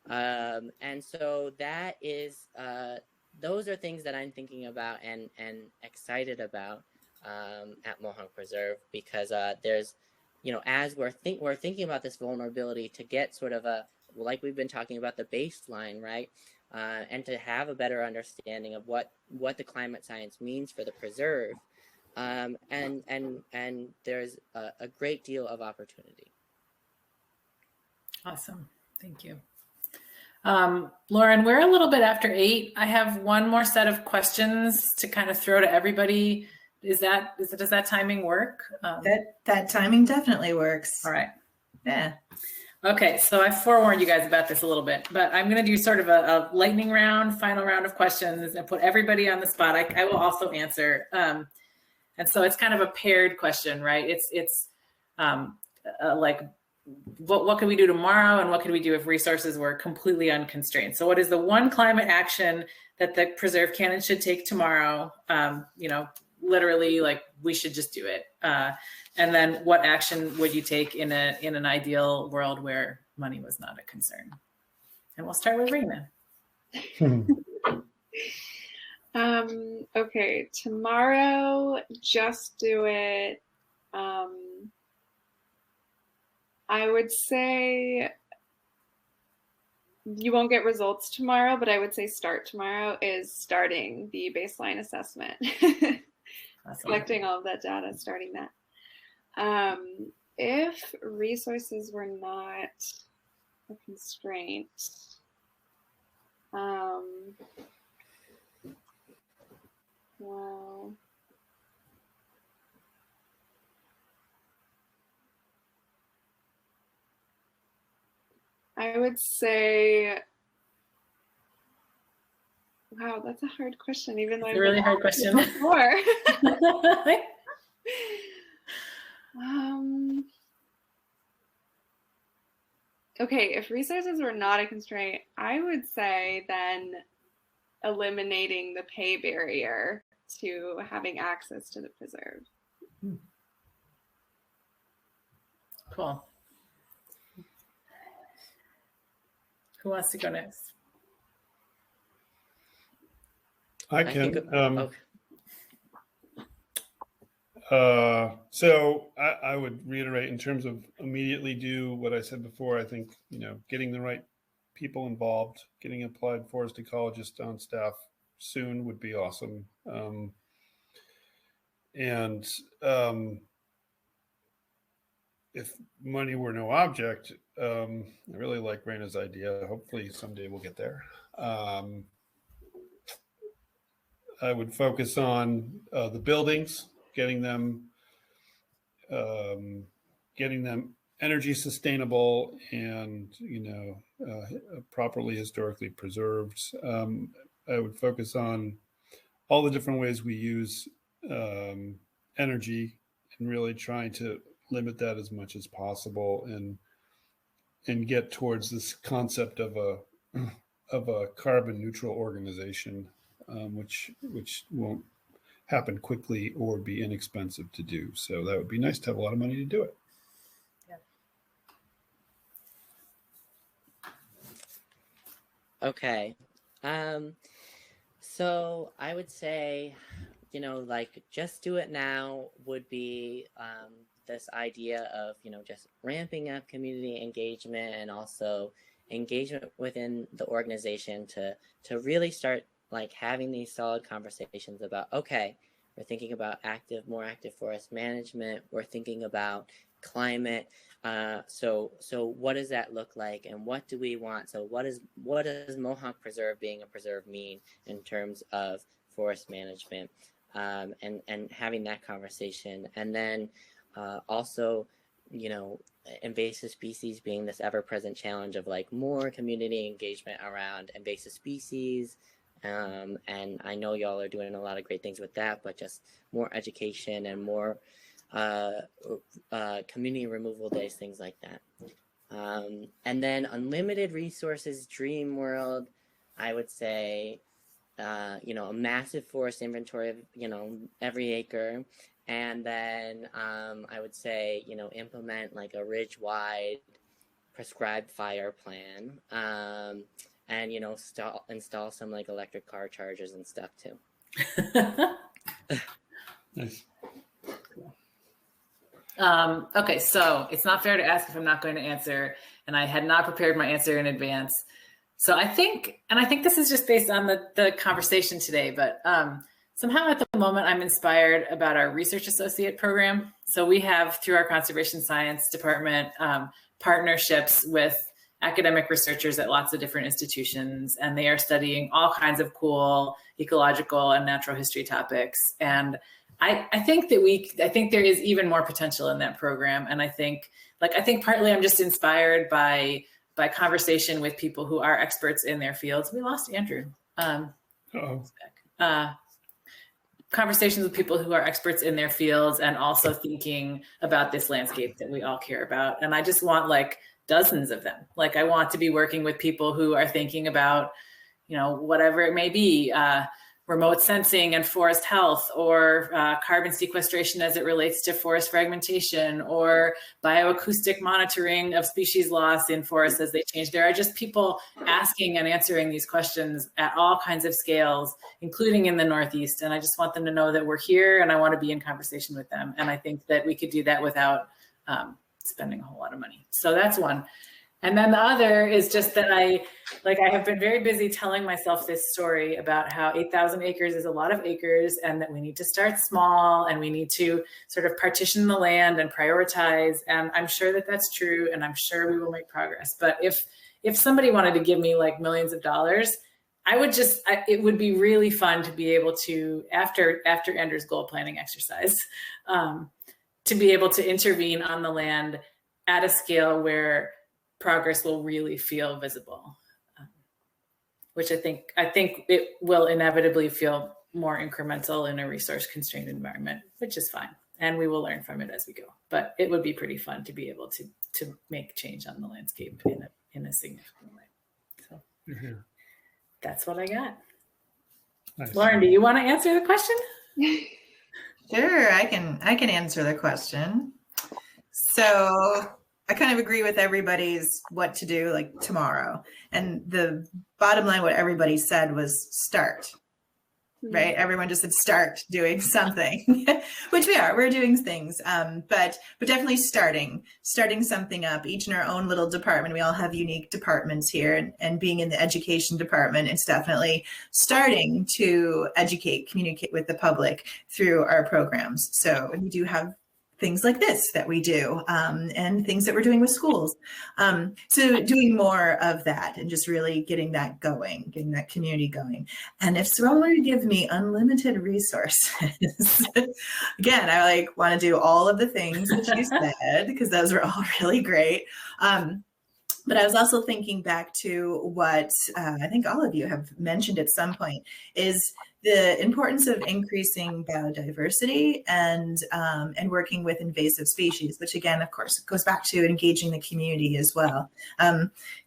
And so that is those are things that I'm thinking about and excited about at Mohonk Preserve, because there's as we're thinking about this vulnerability, to get sort of like we've been talking about, the baseline, right, and to have a better understanding of what the climate science means for the preserve, and there's a great deal of opportunity. Awesome, thank you. Lauren, we're a little bit after 8. I have one more set of questions to kind of throw to everybody. Does that timing work? That timing definitely works. All right. Yeah. Okay, so I forewarned you guys about this a little bit, but I'm going to do sort of a lightning round, final round of questions, and put everybody on the spot. I will also answer. And so it's kind of a paired question, right? It's like, what can we do tomorrow, and what can we do if resources were completely unconstrained? So what is the one climate action that the preserve can and should take tomorrow? Literally, like, we should just do it. And then what action would you take in an ideal world where money was not a concern? And we'll start with Rayna. Okay, tomorrow, just do it. I would say you won't get results tomorrow, but I would say start tomorrow is starting the baseline assessment. Awesome. Collecting all of that data, starting that. If resources were not a constraint, wow. I would say, wow, that's a hard question, even though it's a really hard question. Before. Okay, if resources were not a constraint, I would say then eliminating the pay barrier to having access to the preserve. Cool. Who wants to go next? I can. So I would reiterate, in terms of immediately do what I said before. I think, getting the right people involved, getting applied forest ecologists on staff soon would be awesome. If money were no object, I really like Rayna's idea. Hopefully someday we'll get there. I would focus on the buildings, getting them energy sustainable and properly historically preserved. I would focus on all the different ways we use energy, and really trying to limit that as much as possible, and get towards this concept of a carbon neutral organization, which won't happen quickly or be inexpensive to do. So that would be nice to have a lot of money to do it. Yeah. Okay. So I would say, just do it now would be this idea of, just ramping up community engagement, and also engagement within the organization to really start having these solid conversations about, okay, we're thinking about more active forest management. We're thinking about climate. So what does that look like, and what do we want? So what does Mohonk Preserve being a preserve mean in terms of forest management, and having that conversation. And then also, you know, invasive species being this ever-present challenge of like more community engagement around invasive species. And I know y'all are doing a lot of great things with that, but just more education and more community removal days, things like that. And then unlimited resources, dream world, I would say, you know, a massive forest inventory of, you know, every acre. And then I would say, you know, implement like a ridge-wide prescribed fire plan. And, you know, install some like electric car chargers and stuff too. Nice. Okay, so it's not fair to ask if I'm not going to answer, and I had not prepared my answer in advance. So I think this is just based on the conversation today, but somehow at the moment I'm inspired about our research associate program. So we have, through our conservation science department, partnerships with academic researchers at lots of different institutions, and they are studying all kinds of cool ecological and natural history topics. And I think there is even more potential in that program. And I think partly I'm just inspired by conversation with people who are experts in their fields. We lost Andrew. Conversations with people who are experts in their fields, and also thinking about this landscape that we all care about. And I just want like dozens of them. Like I want to be working with people who are thinking about, you know, whatever it may be, remote sensing and forest health, or carbon sequestration as it relates to forest fragmentation, or bioacoustic monitoring of species loss in forests as they change. There are just people asking and answering these questions at all kinds of scales, including in the Northeast. And I just want them to know that we're here, and I want to be in conversation with them. And I think that we could do that without spending a whole lot of money. So that's one. And then the other is just that I have been very busy telling myself this story about how 8,000 acres is a lot of acres, and that we need to start small, and we need to sort of partition the land and prioritize. And I'm sure that that's true, and I'm sure we will make progress. But if somebody wanted to give me like millions of dollars, it would be really fun to be able to, after Andrew's goal planning exercise, to be able to intervene on the land at a scale where progress will really feel visible, which I think it will inevitably feel more incremental in a resource constrained environment, which is fine. And we will learn from it as we go. But it would be pretty fun to be able to make change on the landscape in a significant way. So that's what I got. Nice. Lauren, do you want to answer the question? Sure, I can answer the question. So I kind of agree with everybody's what to do like tomorrow. And the bottom line, what everybody said was start, right? Everyone just said start doing something, which we're doing things. But definitely starting something up, each in our own little department. We all have unique departments here, and being in the education department, it's definitely starting to communicate with the public through our programs. So we do have things like this that we do, and things that we're doing with schools. So doing more of that and just really getting that going, getting that community going. And if someone were to give me unlimited resources, again, I want to do all of the things that you said, because those were all really great. But I was also thinking back to what I think all of you have mentioned at some point, is the importance of increasing biodiversity and working with invasive species, which again, of course, goes back to engaging the community as well.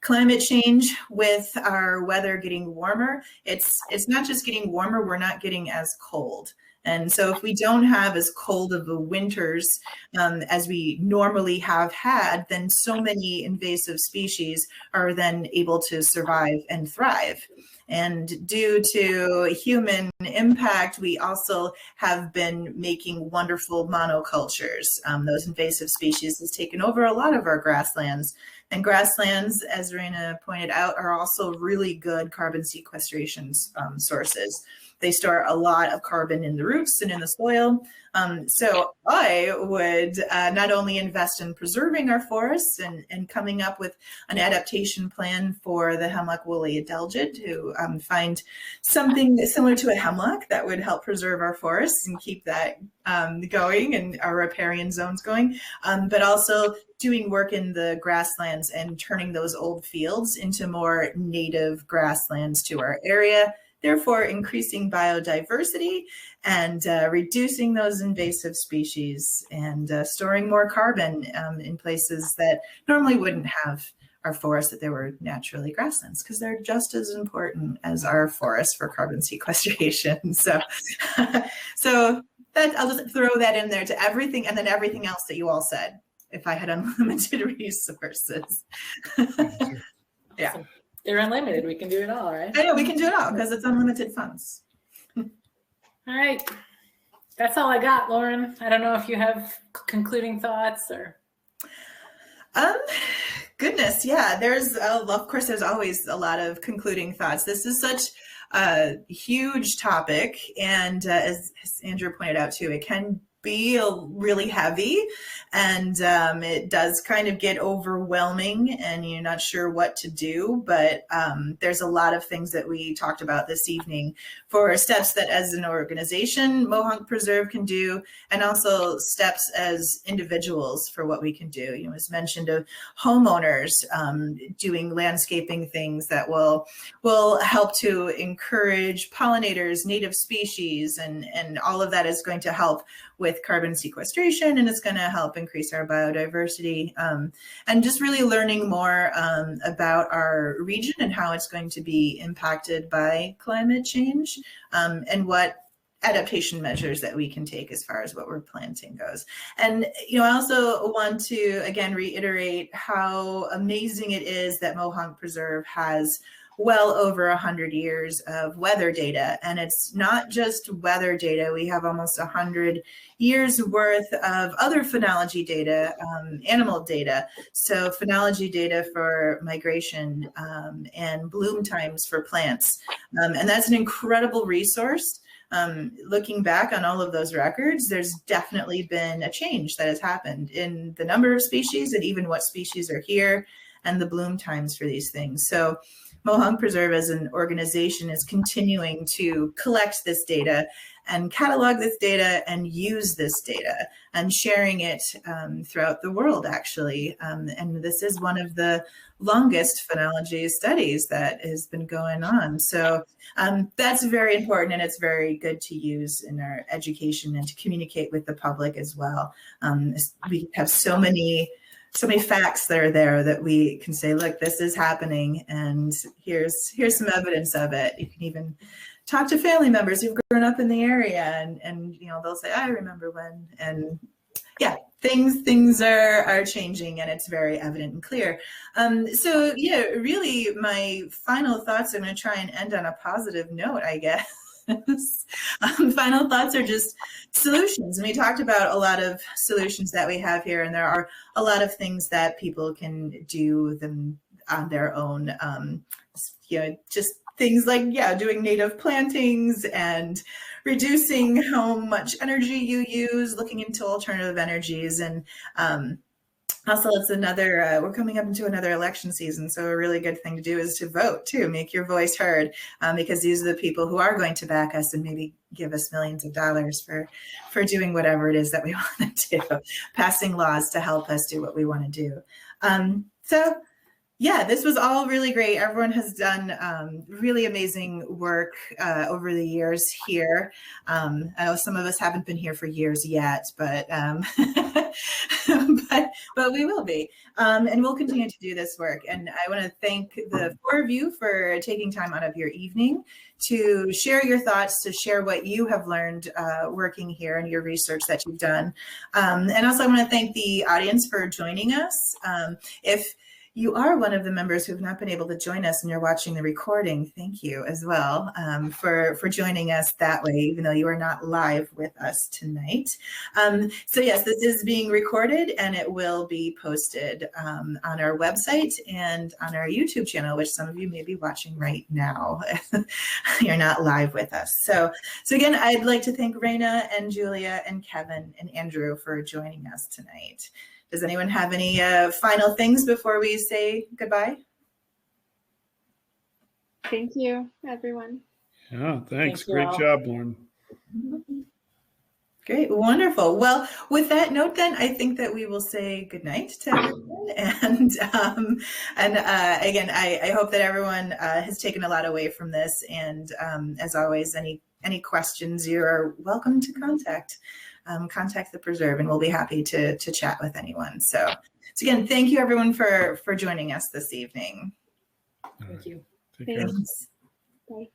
Climate change, with our weather getting warmer, it's not just getting warmer, we're not getting as cold. And so if we don't have as cold of a winters as we normally have had, then so many invasive species are then able to survive and thrive. And due to human impact, we also have been making wonderful monocultures. Those invasive species has taken over a lot of our grasslands. And grasslands, as Rayna pointed out, are also really good carbon sequestration sources. They store a lot of carbon in the roots and in the soil. So I would not only invest in preserving our forests and coming up with an adaptation plan for the hemlock woolly adelgid to find something similar to a hemlock that would help preserve our forests and keep that going and our riparian zones going, but also doing work in the grasslands and turning those old fields into more native grasslands to our area, therefore increasing biodiversity and reducing those invasive species and storing more carbon in places that normally wouldn't have our forests that they were naturally grasslands, because they're just as important as our forests for carbon sequestration. So, so that I'll just throw that in there to everything, and then everything else that you all said, if I had unlimited resources. Yeah. Awesome. They're unlimited. We can do it all, right? I know we can do it all because it's unlimited funds. All right. That's all I got, Lauren. I don't know if you have concluding thoughts or. Goodness, yeah. There's, of course, there's always a lot of concluding thoughts. This is such a huge topic, and as Andrew pointed out too, it can be really heavy, and it does kind of get overwhelming and you're not sure what to do, but there's a lot of things that we talked about this evening for steps that as an organization Mohonk Preserve can do, and also steps as individuals for what we can do. You know, as mentioned, of homeowners doing landscaping things that will help to encourage pollinators, native species, and all of that is going to help with carbon sequestration, and it's going to help increase our biodiversity, and just really learning more about our region and how it's going to be impacted by climate change, and what adaptation measures that we can take as far as what we're planting goes. And, you know, I also want to, again, reiterate how amazing it is that Mohonk Preserve has well over 100 years of weather data. And it's not just weather data. We have almost 100 years worth of other phenology data, animal data. So phenology data for migration and bloom times for plants. And that's an incredible resource. Looking back on all of those records, there's definitely been a change that has happened in the number of species and even what species are here and the bloom times for these things. So Mohonk Preserve as an organization is continuing to collect this data and catalog this data and use this data and sharing it throughout the world, actually. And this is one of the longest phenology studies that has been going on. So that's very important, and it's very good to use in our education and to communicate with the public as well. We have so many facts that are there that we can say, look, this is happening, and here's some evidence of it. You can even talk to family members who've grown up in the area, and you know, they'll say, I remember when. And yeah, things are changing, and it's very evident and clear. So yeah, really my final thoughts, I'm going to try and end on a positive note, I guess. Final thoughts are just solutions, and we talked about a lot of solutions that we have here, and there are a lot of things that people can do them on their own. You know, just things like, yeah, doing native plantings and reducing how much energy you use, looking into alternative energies, and also, it's another, we're coming up into another election season, so a really good thing to do is to vote too, make your voice heard, because these are the people who are going to back us and maybe give us millions of dollars for doing whatever it is that we want to do, passing laws to help us do what we want to do. So yeah, this was all really great. Everyone has done really amazing work over the years here. I know some of us haven't been here for years yet, but but we will be, and we'll continue to do this work. And I want to thank the four of you for taking time out of your evening to share your thoughts, to share what you have learned working here and your research that you've done. And also I want to thank the audience for joining us. If you are one of the members who have not been able to join us and you're watching the recording, thank you as well for joining us that way, even though you are not live with us tonight. So yes, this is being recorded and it will be posted on our website and on our YouTube channel, which some of you may be watching right now. You're not live with us. So again, I'd like to thank Rayna and Julia and Kevin and Andrew for joining us tonight. Does anyone have any final things before we say goodbye? Thank you, everyone. Yeah, thanks. Thank you Great all. job, Lauren. Great, wonderful. Well, with that note, then I think that we will say goodnight to everyone. And again, I hope that everyone has taken a lot away from this. And as always, any questions, you're welcome to contact the Preserve, and we'll be happy to chat with anyone. So again, thank you everyone for joining us this evening. Thank you. Take care. Thanks. Bye.